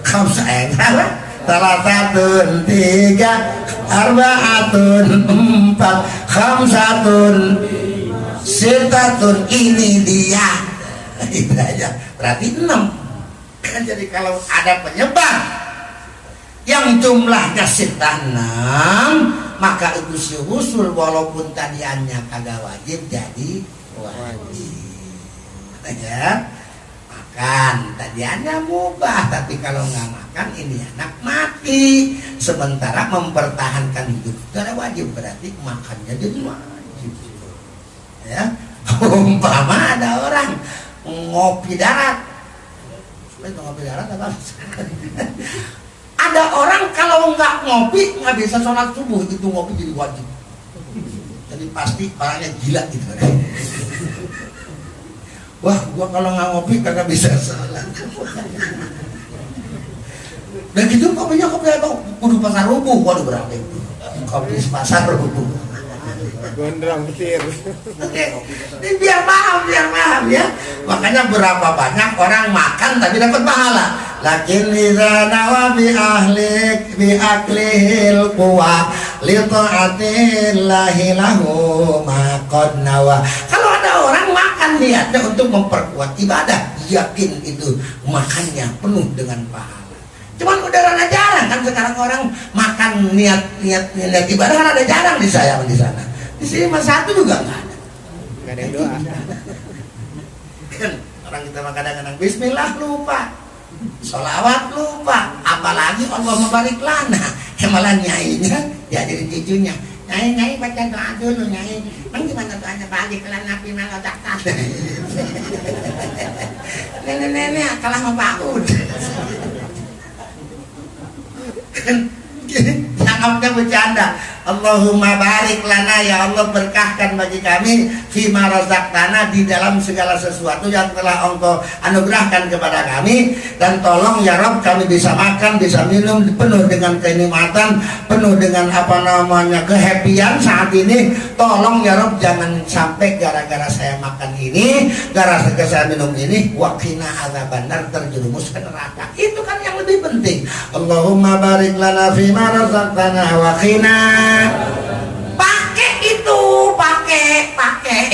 [SPEAKER 3] khamsa salah satun tiga arbaatun empat khamsatun sittatun. Ini dia itu aja berarti 6 kan. Jadi kalau ada penyebab yang jumlahnya sitah 6, maka itu si usul walaupun tadiannya kagak wajib jadi wajib ya. Makan tadiannya mubah, tapi kalau nggak makan ini anak mati. Sementara mempertahankan hidup itu ada wajib, berarti makannya jadi wajib ya. Umpama ada orang ngopi darat, ngopi darat apa? Ada orang kalau nggak ngopi nggak bisa sholat subuh, itu ngopi jadi wajib. Jadi pasti orangnya gila gitu. Wah, gua kalau nggak ngopi kagak bisa sholat. Dan gitu kopinya kopi apa? Kudu pasar rubuh, waduh berapa itu? Kopi pasar rubuh.
[SPEAKER 1] Gondrong petir.
[SPEAKER 3] Oke, ini biar paham ya. Makanya berapa banyak orang makan tapi dapat pahala. Lakin idza nawa bi aklihil quwa li ta'atillahi lahu ma qad nawa. Kalau ada orang makan niatnya untuk memperkuat ibadah, yakin itu makannya penuh dengan pahala. Cuman udah rada jarang kan sekarang orang makan niat ibadah kan ada jarang di saya di sana. Di sini mas satu juga nggak ada.
[SPEAKER 1] Nggak ada yang doa.
[SPEAKER 3] Kan orang kita mah kadang-kadang Bismillah lupa, sholawat lupa, apalagi Allah mabarik lana. Malah nyainya ya jadi cucunya. Nyai baca doa dulu nyai. Emang gimana doanya balik lana final otak. Nenek kalah sama Pak Ud. Anggapnya bercanda. Allahumma barik lana, ya Allah berkahkan bagi kami fima razaqtana, di dalam segala sesuatu yang telah Engkau anugerahkan kepada kami, dan tolong ya Rabb kami bisa makan, bisa minum penuh dengan kenikmatan, penuh dengan kehappian saat ini. Tolong ya Rabb jangan sampai gara-gara saya makan ini, gara-gara saya minum ini, waqina adzabannar, terjerumus ke neraka. Itu kan yang lebih penting. Allahumma barik lana fima razaqtana waqina. Pakai itu, pakai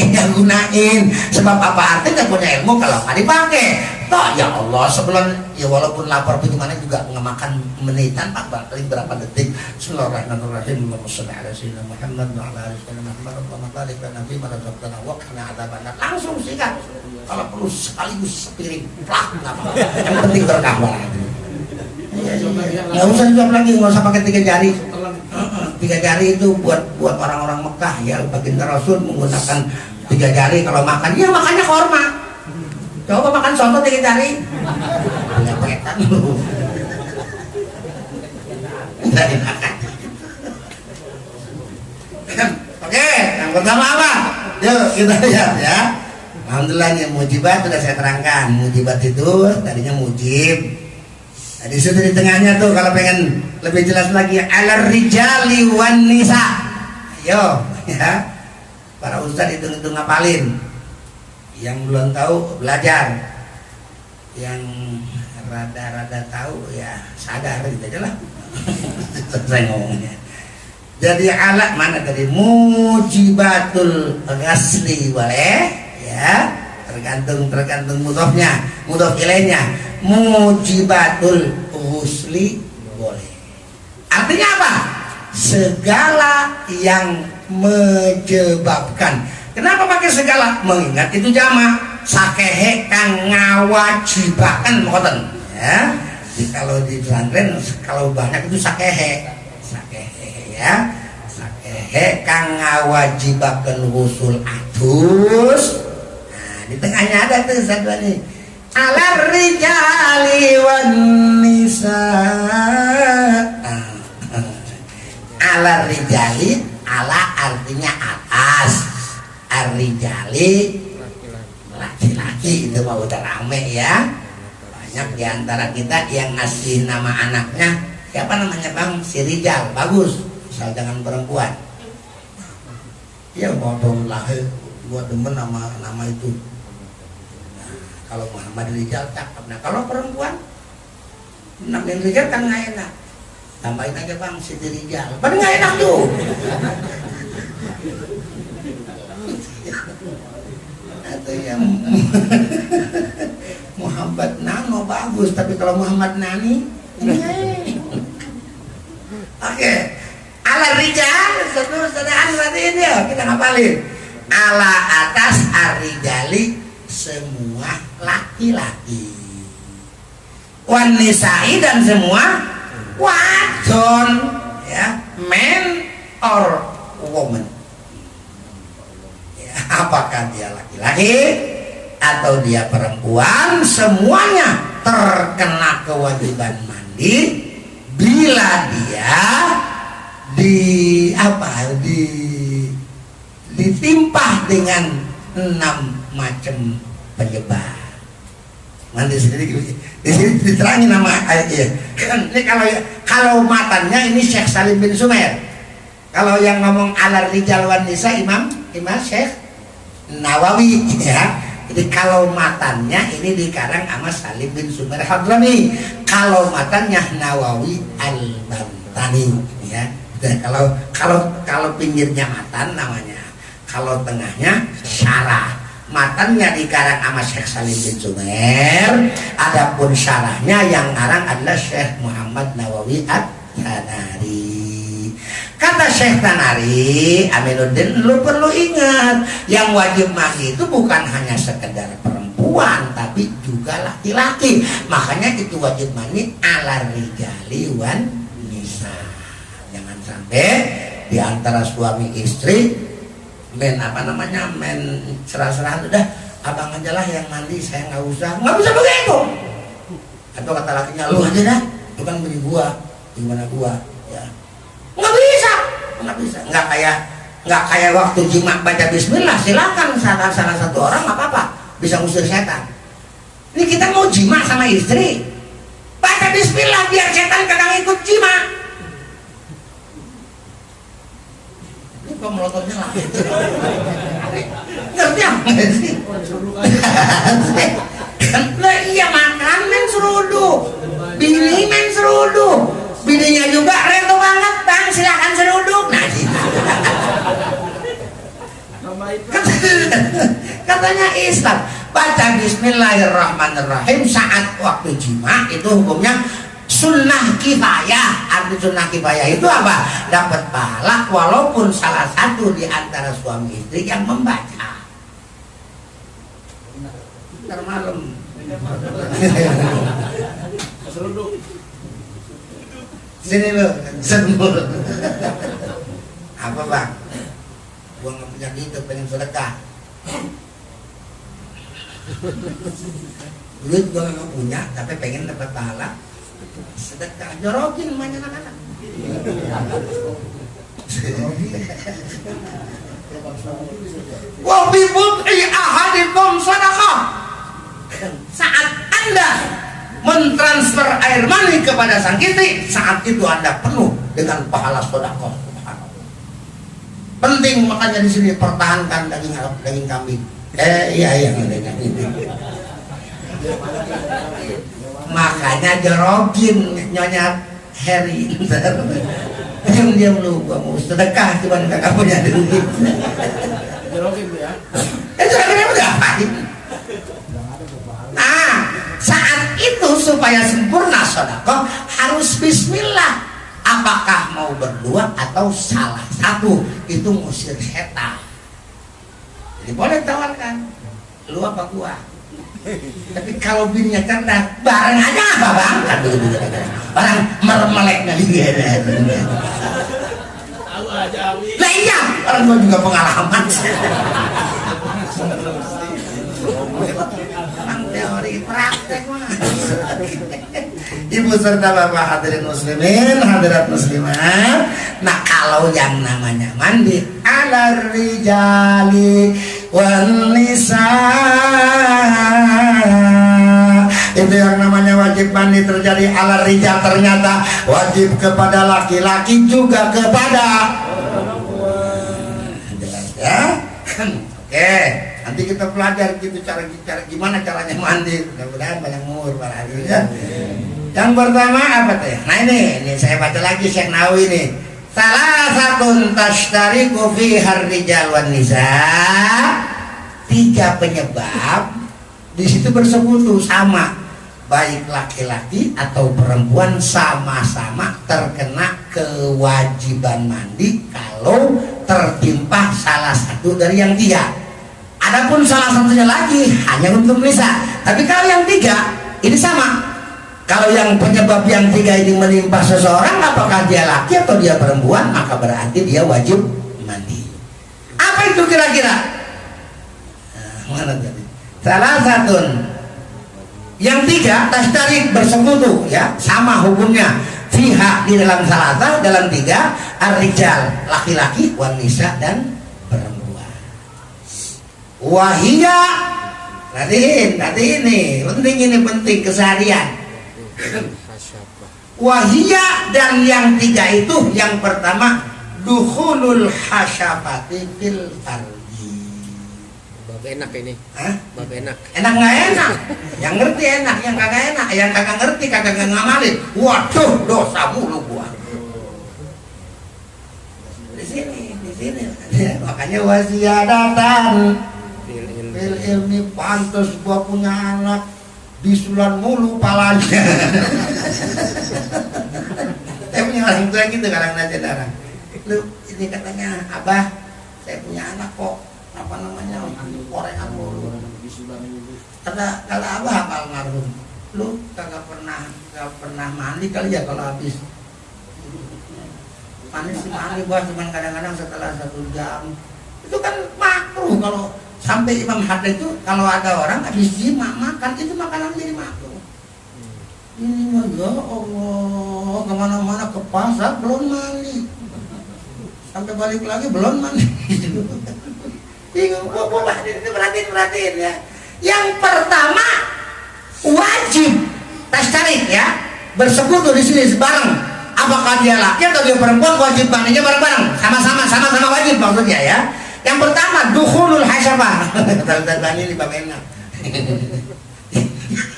[SPEAKER 3] yang gunain. Sebab apa artinya punya ilmu kalau nggak dipakai? Toh ya Allah, sebelum ya walaupun lapar bagaimana juga nggak makan menitan paling berapa detik. Bismillahirrahmanirrahim. Muhammad wa ala alihi wasallam. Langsung sikat. Kalau perlu sekaligus sepiring plak, yang penting berkah. Nggak usah disuap lagi, nggak usah pakai 3 jari. 3 jari itu buat orang-orang Mekah ya, baginda Rasul menggunakan 3 jari kalau makan. Ya makannya korma. Coba makan soto 3 jari. Ya petan lu. Oke, yang pertama apa? Yuk kita lihat ya. Alhamdulillah nih mujibat sudah saya terangkan. Mujibat itu tadinya mujib. Nah, di situ di tengahnya tuh kalau pengen lebih jelas lagi alar rijali wan nisa. Ayo ya. Para ustadz itu ngapalin. Yang belum tahu belajar. Yang rada-rada tahu ya sadar gitu aja lah. Saya ngomongnya. Jadi alat mana tadi mujibatul ghasli boleh ya, tergantung mudhofnya, mudhof ilaihnya. Mujibatul ghusli boleh. Artinya apa? Segala yang menyebabkan. Kenapa pakai segala? Mengingat itu jamak. Sakehe kang ngawajibakan ngoten ya. Jadi kalau di pesantren kalau banyak itu sakehe ya, sakehe kang ngawajibakan husul atus. Nah, di tengahnya ada tuh satu nih. Alar rijali wan nisa. Alar rijali, ala artinya atas. Ar-rijali laki-laki, itu mau udah rame ya. Banyak diantara kita yang ngasih nama anaknya siapa namanya bang? Si Rijal, bagus. Asal jangan perempuan. Ya bodoh lahir, gua demen nama itu. Nah, kalau Muhammad Rijal cakep. Nah kalau perempuan namain Rijal kan nggak enak. Tambahin aja bang Siti Rijal. Padahal nggak enak tuh. Atau yang Muhammad Nano bagus, tapi kalau Muhammad Nani oke. Ala rijal saudara berarti ini ya kita ngapalin. Ala atas ar-rijali semua laki-laki. Wan nisa'i dan semua wadon ya, man or woman. Ya, apakah dia laki-laki atau dia perempuan, semuanya terkena kewajiban mandi bila dia ditimpa dengan 6 macam penyebab. Nanti sendiri di sini diterangin nama ayatnya. Ini kalau matanya ini Syekh Salim bin Sumer. Kalau yang ngomong alar rijal wan nisa Imam Syekh Nawawi ya. Jadi kalau matanya ini dikarang sama Salim bin Sumer Hadrami. Kalau matanya Nawawi Al-Bantani ya. Dan kalau pinggirnya matan namanya. Kalau tengahnya syarah. Matanya dikarang sama Syekh Salim bin Sumer. Adapun syarahnya yang ngarang adalah Syekh Muhammad Nawawi At-Tanari. Kata Syekh Tanari, Aminuddin, lu perlu ingat, yang wajib mandi itu bukan hanya sekedar perempuan, tapi juga laki-laki. Makanya itu wajib mandi alar rijali wan nisa. Jangan sampai di antara suami istri men serah-serahan, udah abang aja lah yang mandi, saya nggak bisa begitu. Atau kata lakinya, lu aja dah, lu kan beri gua, gimana gua ya. Nggak bisa, nggak kayak waktu jima baca bismillah, silakan salah satu orang nggak apa-apa, bisa ngusir setan. Ini kita mau jima sama istri, baca bismillah biar setan kadang ikut jima. Ini kok melototnya lah. Ngerti nggak sih? Lah iya makan men seruduk, bini men seruduk. Bininya juga rento banget bang, silakan seruduk. Nah gitu. Katanya Islam baca bismillahirrahmanirrahim saat waktu jima itu hukumnya sunnah kifayah. Arti sunnah kifayah itu apa? Dapat pahala walaupun salah satu di antara suami istri yang membaca. Ntar malam seruduk. Sini lo, sembul. Apa bang? Gua nggak punya gitu, pengen sedekah. Duit gua nggak punya, tapi pengen dapat pahala. Sedekah, jorokin banyak anak-anak. Wa bi bud'i ahadikum sadaqah. Saat Anda mentransfer air mani kepada sang istri, saat itu Anda penuh dengan pahala sedekah. Penting makanya di sini pertahankan daging kambing. Iya makanya jorokin nyonya Harry. Diam lu, gua mau sedekah cuman kakak punya duit.
[SPEAKER 1] Jorokin ya.
[SPEAKER 3] Jorokin apa ngapain? Nah, saat itu supaya sempurna sedekah harus bismillah. Apakah mau berdua atau salah satu itu ngusir setan. Jadi boleh tawarkan, lu apa gua. Tapi kalau binnya cerdas, bareng aja apa bang? Barang melek nggak juga. Lah iya, orang gua juga pengalaman. Teori praktek mah. Ibu serta bapak hadirin muslimin, hadirat muslimat. Nah kalau yang namanya mandi ala rijali wan nisa, itu yang namanya wajib mandi terjadi ala rijal, ternyata wajib kepada laki-laki juga kepada jelas ya. Oke, nanti kita pelajari gitu cara gimana caranya mandi. Mudah-mudahan banyak umur para hadirin ya. Yang pertama apa tuh? Nah ini saya baca lagi Syekh Nawawi nih. Salah satu tashtariku fi harrijal wan nisa. 3 penyebab di situ bersekutu sama, baik laki-laki atau perempuan sama-sama terkena kewajiban mandi kalau tertimpa salah satu dari yang 3. Adapun salah satunya lagi hanya untuk nisa. Tapi kalau yang 3 ini sama. Kalau yang penyebab yang 3 ini menimpa seseorang, apakah dia laki atau dia perempuan, maka berarti dia wajib mandi. Apa itu kira-kira? Nah, mana tadi? Salah satu yang 3 tarik bersekutu ya, sama hukumnya. Fiha di dalam salasa, dalam 3 ar-rijal laki-laki, wan nisa dan perempuan. Wahia, perhatiin ini penting keseharian. Wahia dan yang 3 itu, yang pertama dukhulul hasyafati fil farji.
[SPEAKER 1] Bab enak ini.
[SPEAKER 3] Hah?
[SPEAKER 1] Bab enak.
[SPEAKER 3] Enak nggak enak? Yang ngerti enak, yang kagak enak, yang kagak ngerti kagak ngamalin. Waduh, dosa mulu gua. Di sini. Makanya wasiadatan fil ilmi, pantas gua punya anak bisulan mulu palanya. Saya punya orang tua gitu kadang nanya darah. Lu ini katanya abah, saya punya anak kok apa namanya korekan mulu. Kalau abah apa almarhum, lu kagak pernah mandi kali ya kalau habis mandi sih mandi gua cuman kadang-kadang setelah 1 jam. Itu kan makruh kalau sampai Imam Haddad itu kalau ada orang habis jima makan itu makanan jadi makruh. Ini mah ya Allah, kemana-mana ke pasar belum mandi, sampai balik lagi belum mandi. Bingung, perhatiin ya. Yang pertama wajib tarik ya, bersekutu di sini bareng. Apakah dia laki atau dia perempuan, wajib mandinya bareng-bareng, sama-sama wajib maksudnya ya. Yang pertama dukhulul hasyafah. Tanda ini bab enak.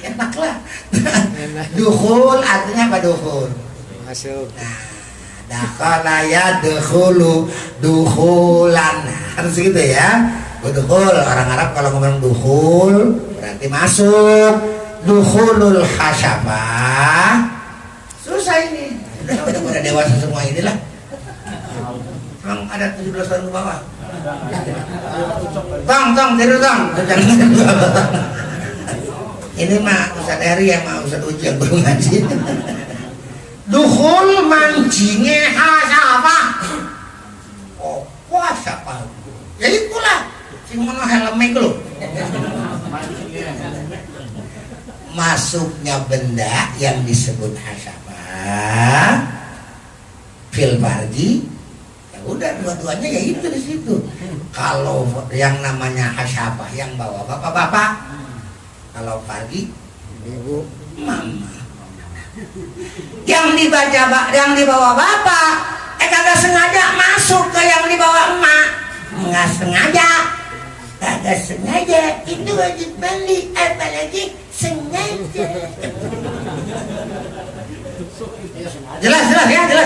[SPEAKER 3] Enak lah. Dukhul artinya apa dukhul?
[SPEAKER 1] Masuk.
[SPEAKER 3] Nah, dakhala ya dukhulu dukhulan. Harus gitu ya. Dukhul, orang Arab kalau ngomong dukhul berarti masuk. Dukhulul hasyafah. Susah ini. Udah dewasa semua inilah. Emang ada 17 tahun ke bawah. Tong, tidur tong. Ini mah Ustaz Eri ya, mah Ustaz Uji yang belum ngaji. dukhul mancingnya hasapa. Oh, siapa? Ya itulah sing mana helmnya itu loh. Masuknya benda yang disebut hasapa fil farji, ya udah dua-duanya ya itu di situ. Kalau yang namanya hasapa yang bawa bapak-bapak, kalau farji
[SPEAKER 1] Ibu.
[SPEAKER 3] mama. Yang dibawa bapak, kagak sengaja masuk ke yang dibawa emak, nggak sengaja, kagak sengaja, itu wajib beli, apalagi sengaja. Jelas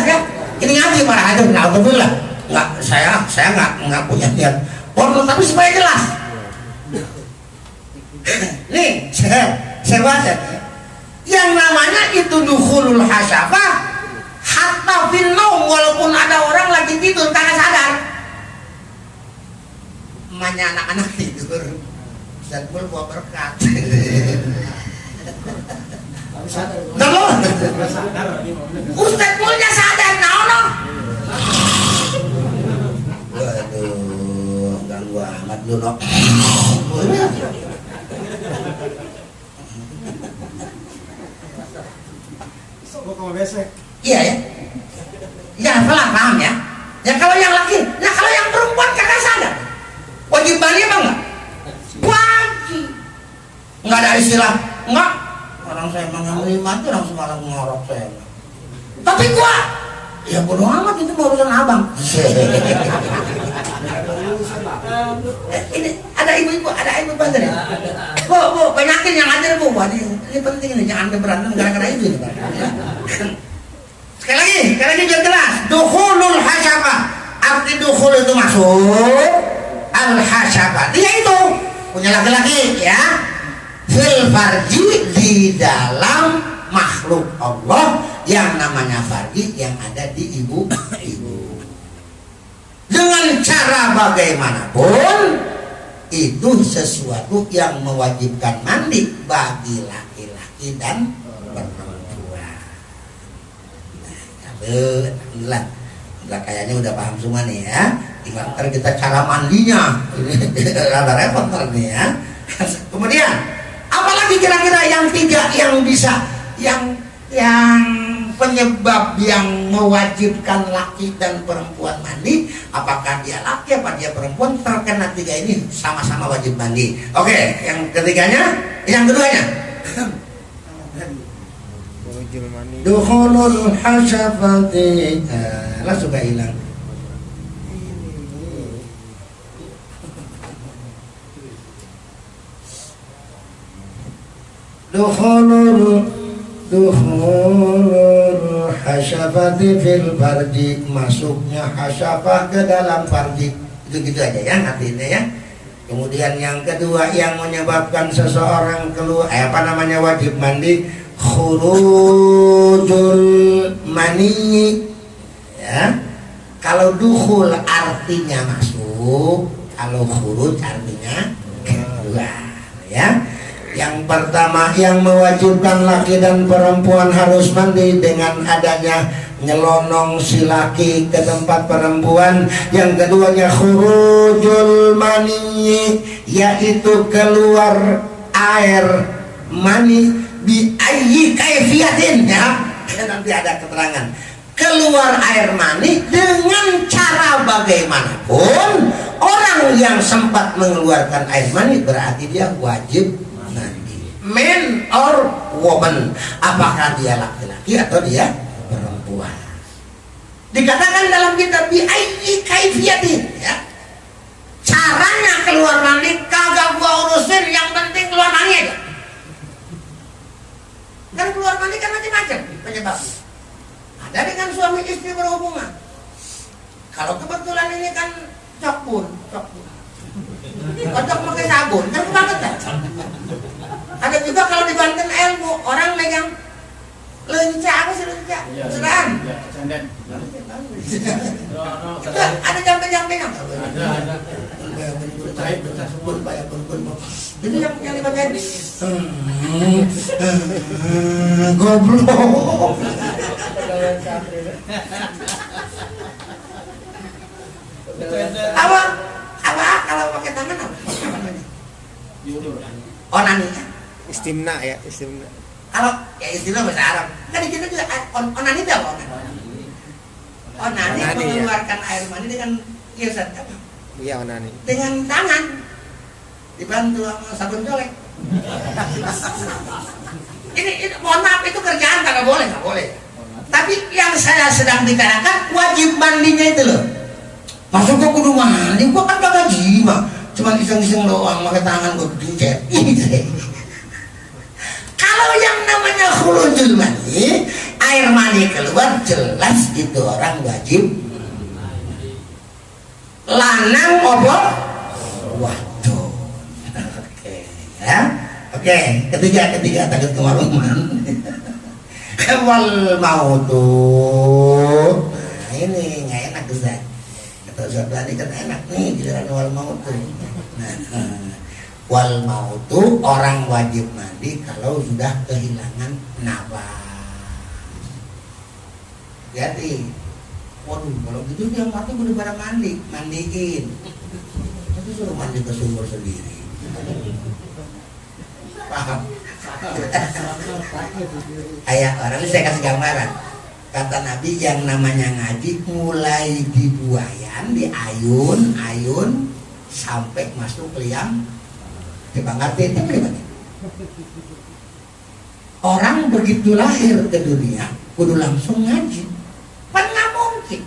[SPEAKER 3] ya. Ini ngaji para hadir, alhamdulillah. Nggak, saya nggak punya niat porno, tapi supaya jelas. Nih, saya baca. Yang namanya itu dukhulul hasafah hatta fil naum, walaupun ada orang lagi tidur kagak sadar. Emaknya anak-anak tidur, Ustaz Mul bawa berkat. Ustaz Mulnya sadar, nah. Waduh, ganggu amat lu, no. Iya ya. Ya paham ya. Ya kalau yang laki, nah kalau yang perempuan kagak sadar. Wajib balik apa enggak? Wajib. Enggak ada istilah. Enggak. Orang saya emang lima itu orang semalam ngorok saya. Tapi gua ya bodo amat, itu urusan abang. Ini ada ibu-ibu, ada ibu bantu ya. Bu, banyakin yang hadir bu. Wah, ini penting ini, jangan berantem gara-gara itu. Sekali lagi biar jelas. Dukhulul hasyafah, arti dukhul itu masuk, al hasyafah dia itu punya laki-laki ya, fil farji, di dalam makhluk Allah yang namanya farji yang ada di ibu. Dengan cara bagaimanapun itu sesuatu yang mewajibkan mandi bagi laki-laki dan perempuan. Nah, alhamdulillah kayaknya udah paham semua nih ya. Tinggal ntar kita cara mandinya. Ini rada repot nih ya. Kemudian apalagi kira-kira yang tiga yang bisa yang penyebab yang mewajibkan laki dan perempuan mandi, apakah dia laki apa dia perempuan, terkena tiga ini sama-sama wajib mandi. Oke, yang ketiganya, yang keduanya dukhulul hasyafati, langsung gak hilang. Dukhulul hasyafati fil farji, masuknya hasyafah ke dalam farji. Itu gitu aja ya artinya ya. Kemudian yang kedua yang menyebabkan seseorang keluar wajib mandi, khurujul mani ya. Kalau dukhul artinya masuk, kalau khuruj artinya keluar ya. Yang pertama yang mewajibkan laki dan perempuan harus mandi dengan adanya nyelonong si laki ke tempat perempuan. Yang keduanya khurujul mani, yaitu keluar air mani bi ayyi kaifiyatin ya. Nanti ada keterangan keluar air mani dengan cara bagaimanapun. Orang yang sempat mengeluarkan air mani berarti dia wajib mandi, man or woman, apakah dia laki-laki atau dia perempuan. Dikatakan dalam kitab bi ayyi kaifiyatin ya. Caranya keluar mandi kagak gua urusin, yang penting keluar mandi aja. Kan keluar mandi kan macam-macam penyebabnya. Ada dengan suami istri berhubungan. Kalau kebetulan ini kan cokbun. Kocok pakai sabun, kan kebangetan. Ada juga kalau di Banten ilmu, orang megang lenca, apa sih lenca? Serang. Ada jampe-jampe yang ada. Jadi yang dibacain goblok. Apa kalau pakai tangan apa namanya? Onani.
[SPEAKER 1] Istimna ya, istimna.
[SPEAKER 3] Kalau ya istilah bahasa Arab. Kan kita juga onani itu apa? Onani
[SPEAKER 1] Onani,
[SPEAKER 3] mengeluarkan air mani dengan kiasan apa?
[SPEAKER 1] Iya, onani.
[SPEAKER 3] Dengan tangan dibantu sama sabun colek. ini mohon maaf, itu kerjaan nggak boleh. Tapi yang saya sedang bicarakan wajib mandinya itu loh. Masuk ke kudu mandi, gua kan kagak jima, cuma iseng-iseng doang pakai tangan gua dincet. Kalau yang namanya khurujul mani, air mani keluar, jelas itu orang wajib lanang opo waduh. Oke ya, oke, ketiga takut kemaluan. Wal mautu. Nah ini nggak enak Ustaz. Kata Ustaz tadi kan enak nih giliran wal mautu. Nah, wal mautu orang wajib mandi kalau sudah kehilangan nafas. Jadi, waduh kalau gitu dia mati udah pada mandiin. Tapi suruh mandi ke sumur sendiri. Paham? Ayah orang ini saya kasih gambaran. Kata Nabi yang namanya ngaji mulai dibuayan, diayun sampai masuk liang dibanggatin itu. Orang begitu lahir ke dunia kudu langsung ngaji. Kan nggak mungkin.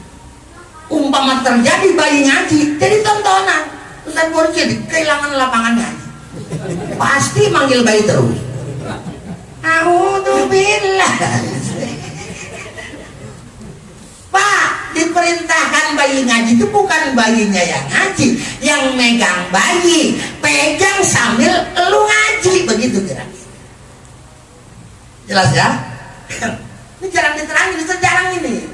[SPEAKER 3] Umpama terjadi bayi ngaji jadi tontonan. Ustaz Borji kehilangan lapangan ngaji. Pasti manggil bayi terus. A'udzubillah. Pak, diperintahkan bayi ngaji itu bukan bayinya yang ngaji, yang megang bayi, pegang sambil lu ngaji, begitu kira-kira. Jelas ya? Ini jarang diterangin, itu jarang ini.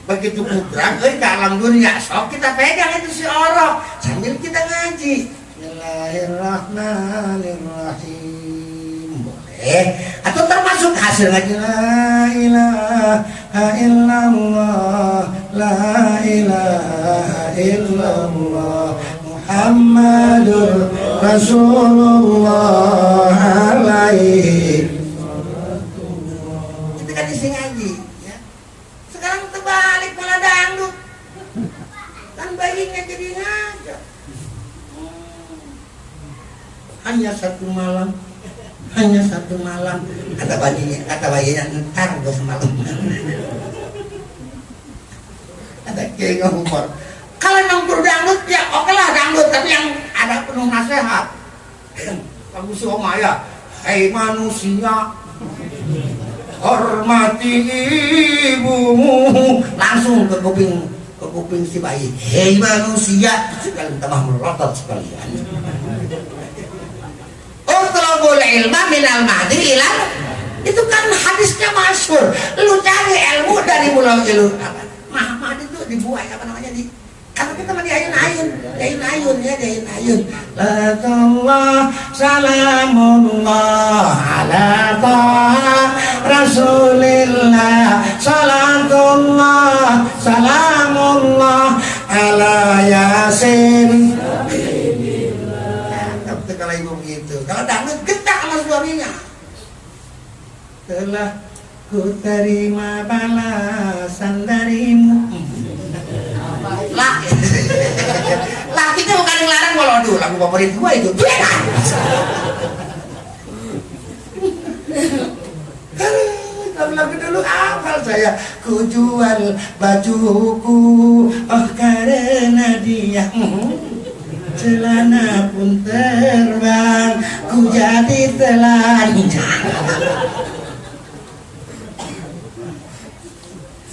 [SPEAKER 3] Begitu putra ke alam dunia, sok kita pegang itu si orok sambil kita ngaji. Bismillahirrahmanirrahim. Boleh. Atau termasuk hasil ngaji la ilaha illallah, la ilaha illallah, Muhammadur Rasulullah alaihi. Itu kan isi ngaji ya. Sekarang terbalik malah dangdut. Kan bayinya jadi ngajak. Hanya satu malam, kata bayinya ntar gue semalam. Ada kayak ngomong kalau nongkur dangdut ya oke lah dangdut, tapi yang ada penuh nasihat. Kamu si Omaya, hei manusia, hormati ibumu. Langsung ke kuping si bayi, hei manusia, sekali tambah merotot sekalian. Utlubul ilma minal mahdi ilal, itu kan hadisnya masyhur. Lu cari ilmu dari mulai ilmu apa? Mahdi itu dibuai apa namanya di? Kalau kita mah diayun-ayun. Allah salamullah ala taha Rasulillah, salatullah salamullah ala Yasin. Kalau ibu begitu, kalau dangdut getak sama suaminya. Telah ku terima balasan darimu. Laki itu bukan yang larang. Kalau aduh lagu favorit gua itu kalau lagu dulu hafal saya. Ku jual bajuku oh karena dia. Celana pun terbang, ku jadi telanjang.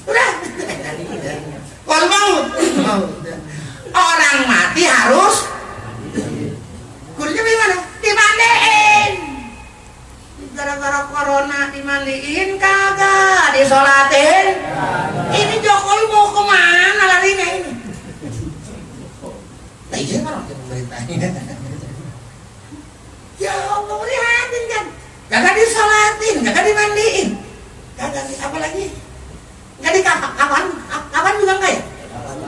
[SPEAKER 3] Udah. Wal maut. Orang mati harus kudunya gimana? Dimandiin. Gara-gara corona dimandiin kagak, disolatin. Ini Jokowi mau kemana larinya ini? Nah iya kan pemerintahnya. Ya Allah, lihatin kan, kagak disolatin, kagak dimandiin, kagak apa lagi, nggak dikasih kapan juga enggak ya?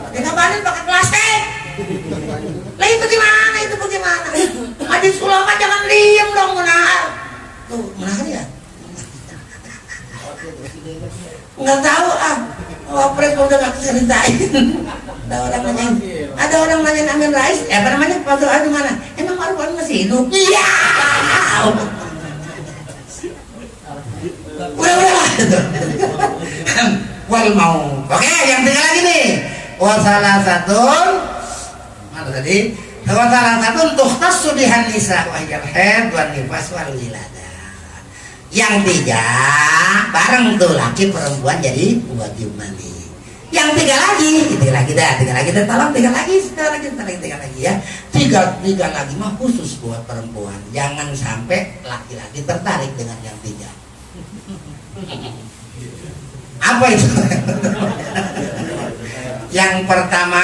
[SPEAKER 3] Dikabarin pakai plastik. Lah itu gimana? Itu bagaimana? Ngaji sulama jangan diem dong menahar. Tuh menahar ya? Nggak tahu ah. Wapres udah nggak ceritain. Ada orang nanyain Amin Rais. Apa namanya? Pak Doa di mana? Emang Marwan masih hidup? Iya. Udah. Wal mau. Oke, yang tinggal lagi nih. Salah satu. Mana tadi? Salah satu untuk tasubihan nisa wajal head wan nifas wal wiladah. Yang tiga bareng tuh laki perempuan jadi wajib mandi. Yang tiga lagi tolong tiga lagi ya. Tiga lagi mah khusus buat perempuan. Jangan sampai laki-laki tertarik dengan yang tiga. Apa itu? Yang pertama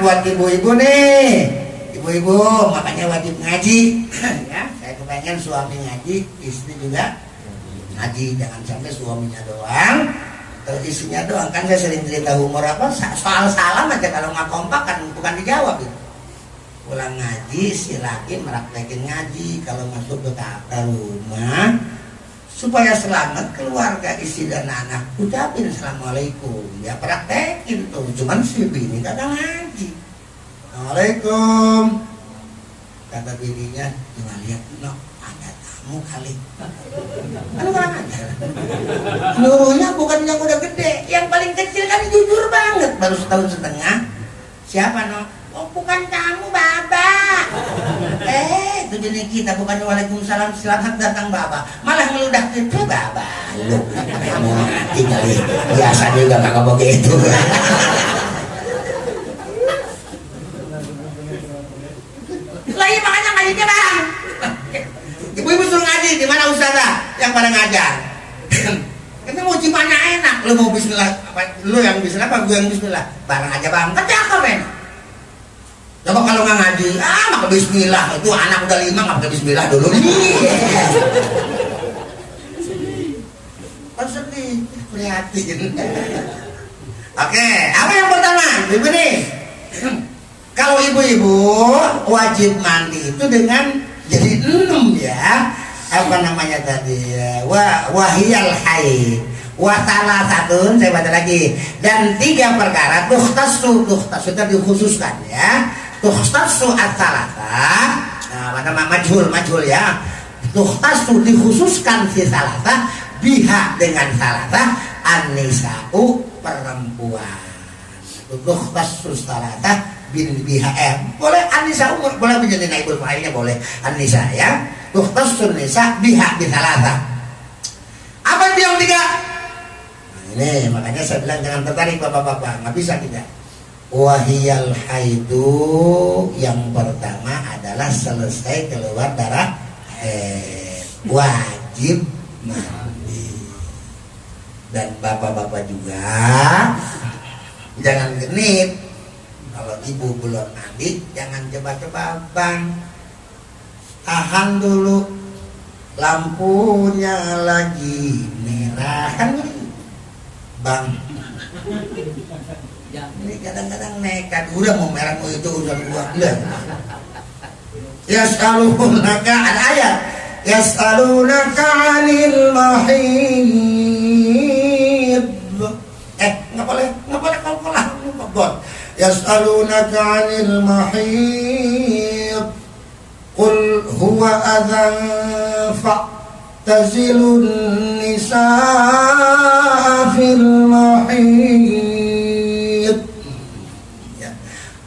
[SPEAKER 3] buat ibu-ibu nih. Ibu-ibu makanya wajib ngaji. Ya, saya kepengen suami ngaji, istri juga ngaji. Jangan sampai suaminya doang, terus istrinya doang. Kan saya sering cerita humor apa soal salam aja kalau nggak kompak kan bukan dijawab gitu. Pulang ngaji si laki meraktekin ngaji, kalau masuk ke rumah supaya selamat keluarga istri dan anak ucapin assalamualaikum, ya praktekin tuh. Cuman si bini kadang ngaji assalamualaikum, kata bininya cuma lihat no ada tamu kali. Kan kurang ajar. Nurunya bukan yang udah gede, yang paling kecil kan jujur banget baru setahun setengah. Siapa no? Oh bukan kamu Baba. Itu jenis kita bukan waalaikumsalam selamat datang Baba, malah ngeludah itu Baba. Lu kamu tinggal biasa juga nggak ngomong gitu. Lagi makanya ngajinya bang. Ibu-ibu suruh ngaji di mana ustazah yang pada ngajar. Kita mau gimana enak, lu mau bismillah apa? Lu yang bismillah apa gue yang bismillah? Bareng aja bang, kecakap enak. Coba kalau nggak ngaji, maka bismillah. Itu anak udah 5 nggak pakai bismillah dulu. Kan sedih, prihatin. Oke, apa yang pertama? Ibu nih, kalau ibu-ibu wajib mandi itu dengan jadi 6 ya. Apa namanya tadi? Wahiyal haid. Salah satu, saya baca lagi. Dan 3 perkara tuhtasu itu dikhususkan ya. Tuhtasu at-salasa, majhul ya. Tuhtasu dikhususkan si salasa biha dengan salasa an-nisa'u perempuan. Tuhtasu salasa biha boleh an-nisa'u boleh menjadi naibul fa'ilnya boleh an-nisa ya. Tuhtasu nisa biha bisalasa. Apa itu yang 3? Nah, ini makanya saya bilang jangan tertarik bapak-bapak, nggak bisa kita. Wahiyal haidu, yang pertama adalah selesai keluar darah wajib mandi. Dan bapak-bapak juga jangan genit. Kalau ibu belum mandi jangan coba-coba bang, tahan dulu, lampunya lagi merah kan bang. Ini kadang-kadang nekat, udah mau merah mau itu udah gua lihat. Yas'alunaka, ada ayat. Yas'alunaka 'anil mahid. Enggak boleh kalau Yas'alunaka 'anil mahid. Qul huwa adzan fa'tazilun nisaa fil mahid.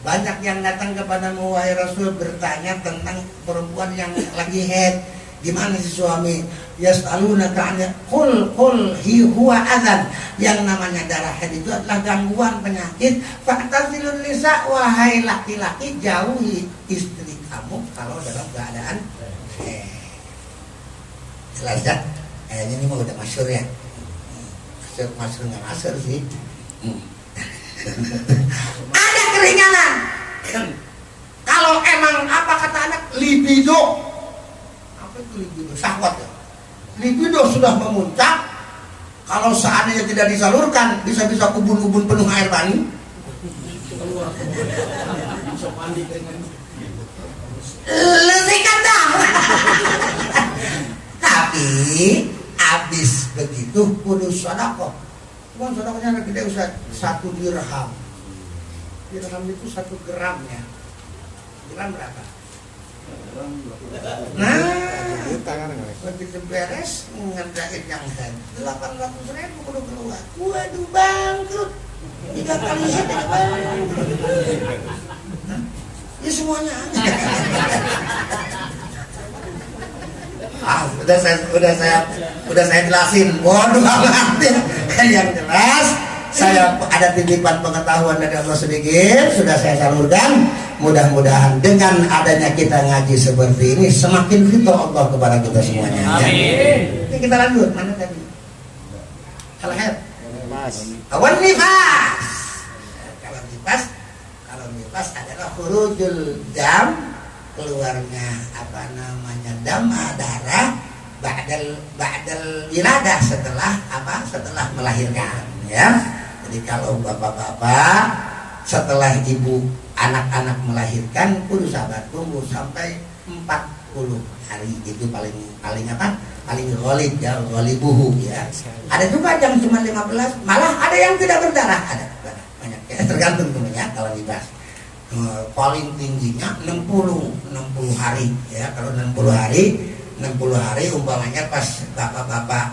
[SPEAKER 3] Banyak yang datang kepadamu wahai Rasul bertanya tentang perempuan yang lagi head. Gimana si suami? Yas'alunaka 'anil qul huwa adzan. Yang namanya darah head itu adalah gangguan penyakit. Fa'tazilun nisa, wahai laki-laki jauhi istri kamu kalau dalam keadaan jelas ya? Kayaknya ini mah udah masyhur ya. Masyhur nggak masyhur sih. Ada keringanan. Kalau emang apa kata anak libido, apa itu libido? Syahwat ya. Libido sudah memuncak, Kalau seandainya tidak disalurkan, bisa-bisa ubun-ubun penuh air bani. Lesikan dah. Tapi habis begitu kudu sedekah. Uang sedekahnya gede Ustaz, 1 dirham. Dirham itu 1 gram ya. Gram berapa? Nah, begitu beres ngerjain yang head 800.000 kudu keluar. Waduh bangkrut. 3 kali head ya bangkrut. Ini semuanya aja. Udah saya jelasin. Waduh amat. Yang jelas saya ada titipan pengetahuan dari Allah sedikit, sudah saya salurkan. Mudah-mudahan dengan adanya kita ngaji seperti ini semakin ridho Allah kepada kita semuanya. Amin. Ini kita lanjut, mana tadi? Al-haid. Awan nifas. Kalau nifas adalah khurujul dam, keluarnya dam darah ba'dal wiladah, setelah melahirkan ya. Jadi kalau bapak-bapak setelah ibu anak-anak melahirkan kudu sabar tunggu sampai 40 hari, itu paling ghalib ya, ghalibuhu ya. Ada juga yang cuma 15, malah ada yang tidak berdarah, ada banyak ya, tergantung temennya. Kalau nifas paling tingginya 60 hari ya. Kalau 60 hari umpamanya pas bapak-bapak,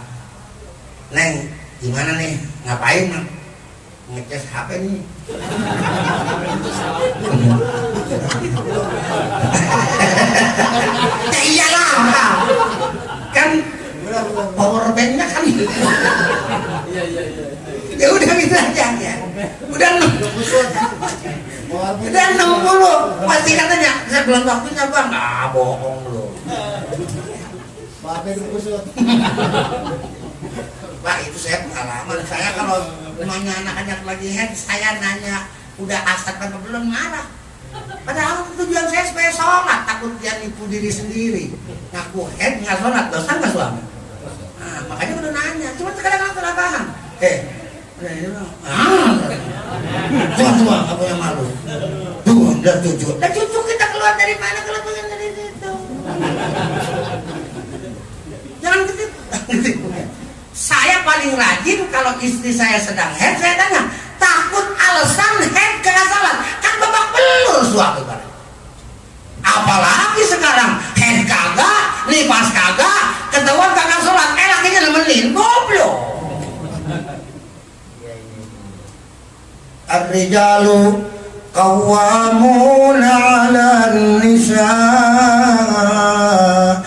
[SPEAKER 3] Neng gimana nih, ngapain ngecas HP nih? Ya iyalah kan power banknya kan. Ya udah bisa aja ya. Udah 60 pasti katanya saya belum waktunya bang. Bohong lu. Pak, itu saya pengalaman. Saya kalau nanya anak-anak lagi head, saya nanya udah asal apa belum, marah. Padahal tujuan saya supaya sholat, takut dia nipu diri sendiri. Ngaku head nggak sholat, dosa nggak suami? Nah, makanya udah nanya. Cuma kadang-kadang salah paham. Tua, nggak punya malu. Tuh, udah cucu kita keluar dari mana kalau pengen dari situ? Jangan ketipu. Saya paling rajin kalau istri saya sedang head, saya tanya, takut alasan head kagak salat, kan babak belur suami bareng. Apalagi sekarang head kagak, nifas kagak, ketahuan kagak salat, lakinya nemenin, goblok. Ar-rijalu qawwamuna 'alan nisa.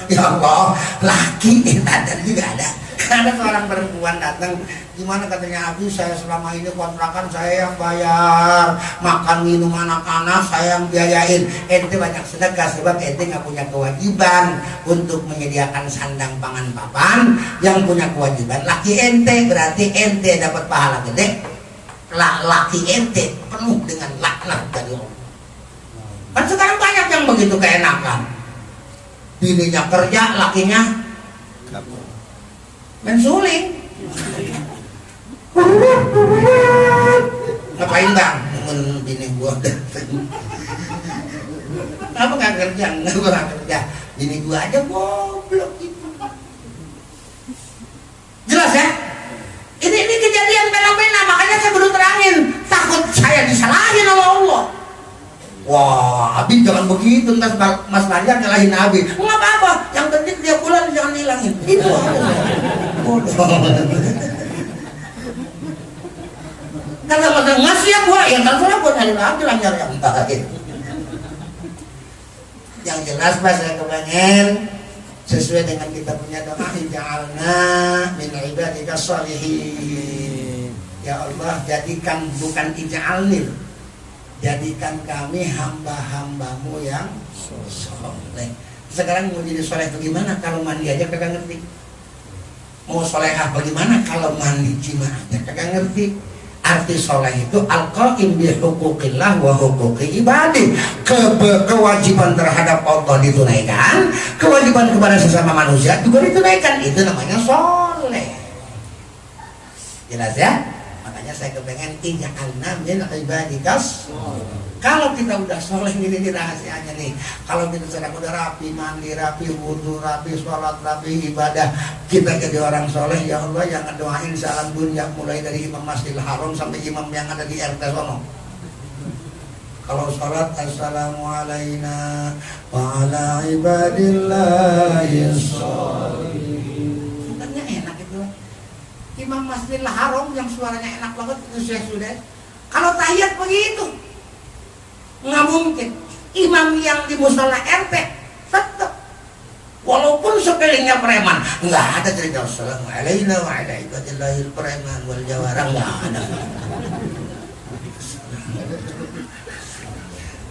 [SPEAKER 3] Ya Allah, laki ada juga ada. Ada seorang perempuan datang, gimana katanya, Abi saya selama ini kontrakan saya yang bayar, makan minum anak-anak saya yang biayain, ente banyak sedekah sebab ente nggak punya kewajiban untuk menyediakan sandang pangan papan, yang punya kewajiban laki ente, berarti ente dapat pahala gede. Laki ente penuh dengan laknat dari Allah. Kan sekarang banyak yang begitu keenakan, bininya kerja, lakinya main suling. Ngapain bang? Bini gua kenapa gak kerja? Gua gak kerja, bini gua aja goblok gitu. Jelas ya? Ini kejadian fenomena, makanya saya perlu terangin, takut saya disalahin sama Allah. Wah, Abi jangan begitu, ntar Mas Nadia nyalahin Abi. Nggak apa-apa, yang penting dia pulang jangan hilangin. Itu bodoh. Karena pada ngasih ya gua, ya terserah buat nyari lagi lah, nyari yang baik. Yang jelas Pak, saya kepengen sesuai dengan kita punya doa, ij'alna min ibadika sholihin. Ya Allah, jadikan, bukan ij'alnil, jadikan kami hamba-hambamu yang soleh. Sekarang mau jadi soleh bagaimana kalau mandi aja kagak ngerti? Mau solehah bagaimana kalau mandi jima aja kagak ngerti? Arti soleh itu al-qaim bi huquqillah wa huquqi ibadi. Kewajiban terhadap Allah ditunaikan, kewajiban kepada sesama manusia juga ditunaikan. Itu namanya soleh. Jelas ya? Makanya saya kepengen ij'alna min ibadikas. Kalau kita udah soleh, ini rahasianya nih. Kalau kita sedang udah rapi, mandi rapi, wudhu rapi, sholat rapi, ibadah, kita jadi orang soleh. Ya Allah yang ngedoain salam dunia mulai dari Imam Masjidil Haram sampai imam yang ada di RT sono. Kalau sholat assalamualaikum wa ala ibadillahis sholihin. Bukannya enak itu. Imam Masjidil Haram yang suaranya enak banget itu sudah. Kalau tahiyat begitu. Nggak mungkin. Imam yang di musola RT tetap walaupun sekelilingnya preman, nggak ada cerita assalamualaikum wa ala ibadillahil preman wal jawara, nggak ada.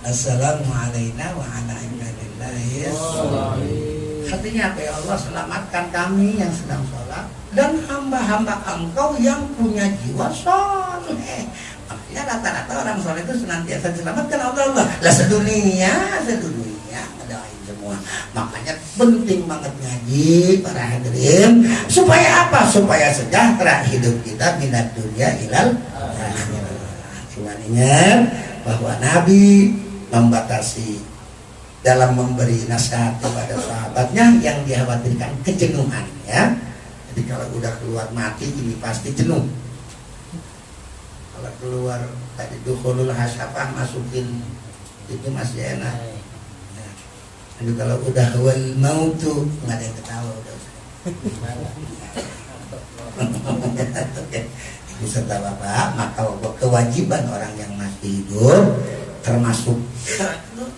[SPEAKER 3] Assalamualaikum wa ala ibadillahil sholihin. Artinya apa ya Allah, selamatkan kami yang sedang sholat dan hamba-hamba Engkau yang punya jiwa soleh. Makanya rata-rata orang soleh itu senantiasa diselamatkan Allah. Lah sedunia doain semua. Makanya penting banget ngaji para hadirin. Supaya apa? Supaya sejahtera hidup kita minat dunia ilal akhirah. Cuma ingat bahwa Nabi membatasi dalam memberi nasihat kepada sahabatnya yang dikhawatirkan kejenuhan ya. Jadi kalau udah keluar mati ini pasti jenuh. Kalau keluar tadi dukhulul hasyafah masukin itu masih enak. Ya. Jadi kalau udah wal mautu nggak ada yang ketawa udah. Beserta Bapak, maka kewajiban orang yang masih hidup termasuk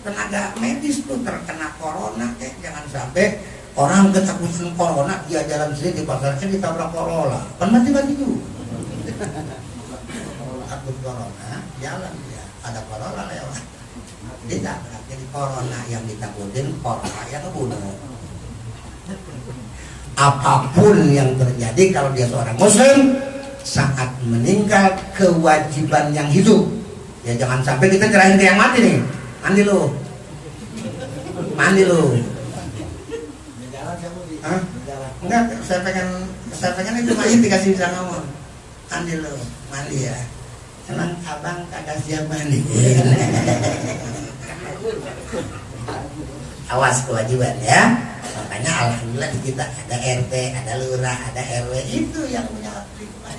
[SPEAKER 3] tenaga medis tuh terkena corona jangan sampai orang ketakutan corona dia jalan sendiri di pasarnya ditabrak Corolla kan mati-mati juga. Takut corona jalan dia ada Corolla lewat ditabrak. Jadi corona yang ditakutin corona yang ngebunuh. Apapun yang terjadi kalau dia seorang muslim saat meninggal kewajiban yang hidup ya jangan sampai kita nyerahin ke yang mati nih. Mandi lu. Hah? Enggak, saya pengen itu mayit dikasih bisa ngomong. Mandi ya. Emang abang kagak siap mandi. Awas kewajiban ya. Makanya alhamdulillah di kita ada RT, ada lurah, ada RW itu yang punya kewajiban.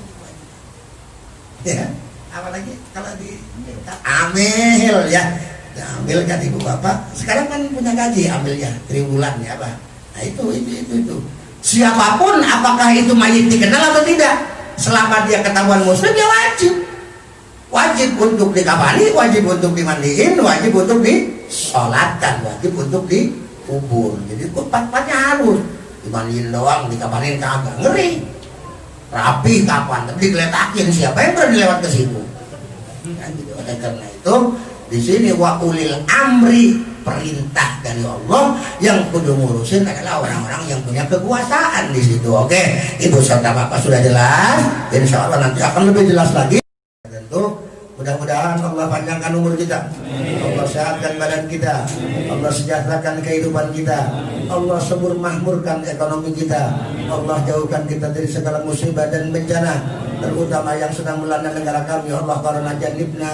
[SPEAKER 3] Ya, apalagi kalau di amil ya. Ambil kan ibu bapak sekarang kan punya gaji ambilnya triwulan ya Pak. Nah itu siapapun apakah itu mayit dikenal atau tidak selama dia ketahuan muslim ya wajib untuk dikafani, wajib untuk dimandiin, wajib untuk disolatkan, wajib untuk dikubur. Jadi empat-empatnya harus dimandiin doang, dikafanin kagak ngeri rapi kapan tapi digeletakin siapa yang berani lewat ke situ kan gitu. Oleh karena itu di sini wa ulil amri perintah dari Allah yang kudu ngurusin adalah orang-orang yang punya kekuasaan di situ. Oke, ibu serta bapak sudah jelas. Insya Allah nanti akan lebih jelas lagi. Tentu mudah-mudahan Allah panjangkan umur kita, Allah sehatkan badan kita, Allah sejahterakan kehidupan kita, Allah subur makmurkan ekonomi kita, Allah jauhkan kita dari segala musibah dan bencana, terutama yang sedang melanda negara kami. Ya Allah, karena janibna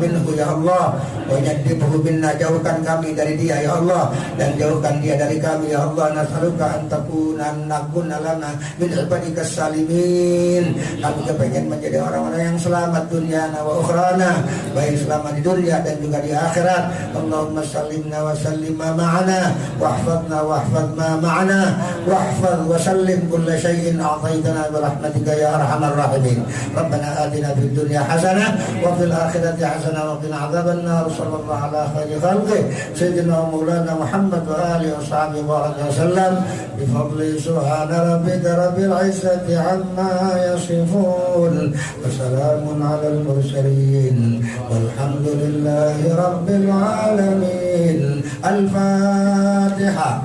[SPEAKER 3] minhu ya Allah, wa jannibhu minna, jauhkan kami dari dia ya Allah, dan jauhkan dia dari kami ya Allah. Nas'aluka an takuna lana min ibadikas salimin. Kami kepengen menjadi orang-orang yang selamat dunia wa ukhrana, baik selama di dunia dan juga di akhirat. Allahumma sallimna wa sallim ma ma'ana wahfadna wahfad ma ma'ana wahfad wa sallim kulla syai'in a'taitana bi rahmatika ya arhamar rahimin. Rabbana atina fid dunya hasanah wa fil akhirati hasanah wa qina adzaban nar. Sallallahu ala khairi khalqi sayyidina maulana Muhammad wa alihi wa sahbihi wa sallam bi fadli subhana rabbika rabbil izzati amma yasifun wa salamun alal mursalin walhamdulillahi rabbil alamin. Al-Fatihah.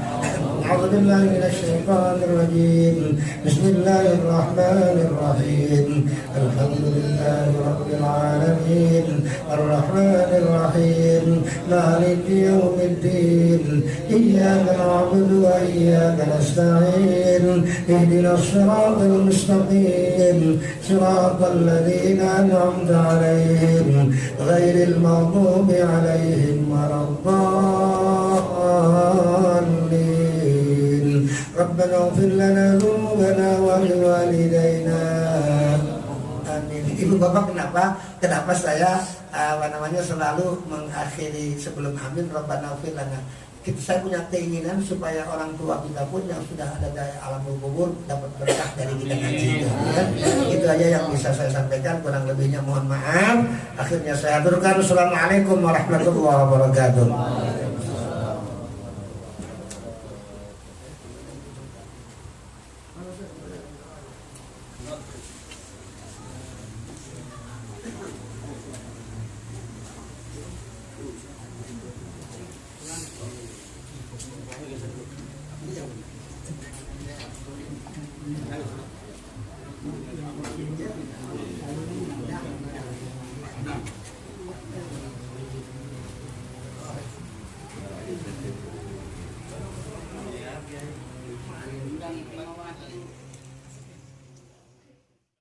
[SPEAKER 2] أعوذ بالله من الشيطان الرجيم. بسم الله الرحمن الرحيم. الحمد لله رب العالمين الرحمن الرحيم مالك يوم الدين إياك نعبد وإياك نستعين اهدنا الصراط المستقيم صراط الذين أنعمت عليهم غير المغضوب عليهم ولا الضالين. ربنا اغفر لنا ذنوبنا ولوالدينا. Amin. Ibu bapak kenapa saya selalu mengakhiri sebelum amin Rabbana ighfir lana. Saya punya keinginan supaya orang tua kita pun yang sudah ada dari alam kubur dapat berkah dari kita ngaji itu. Ya. Itu aja yang bisa saya sampaikan, kurang lebihnya mohon maaf. Akhirnya saya aturkan. Assalamualaikum warahmatullahi wabarakatuh.
[SPEAKER 4] Yang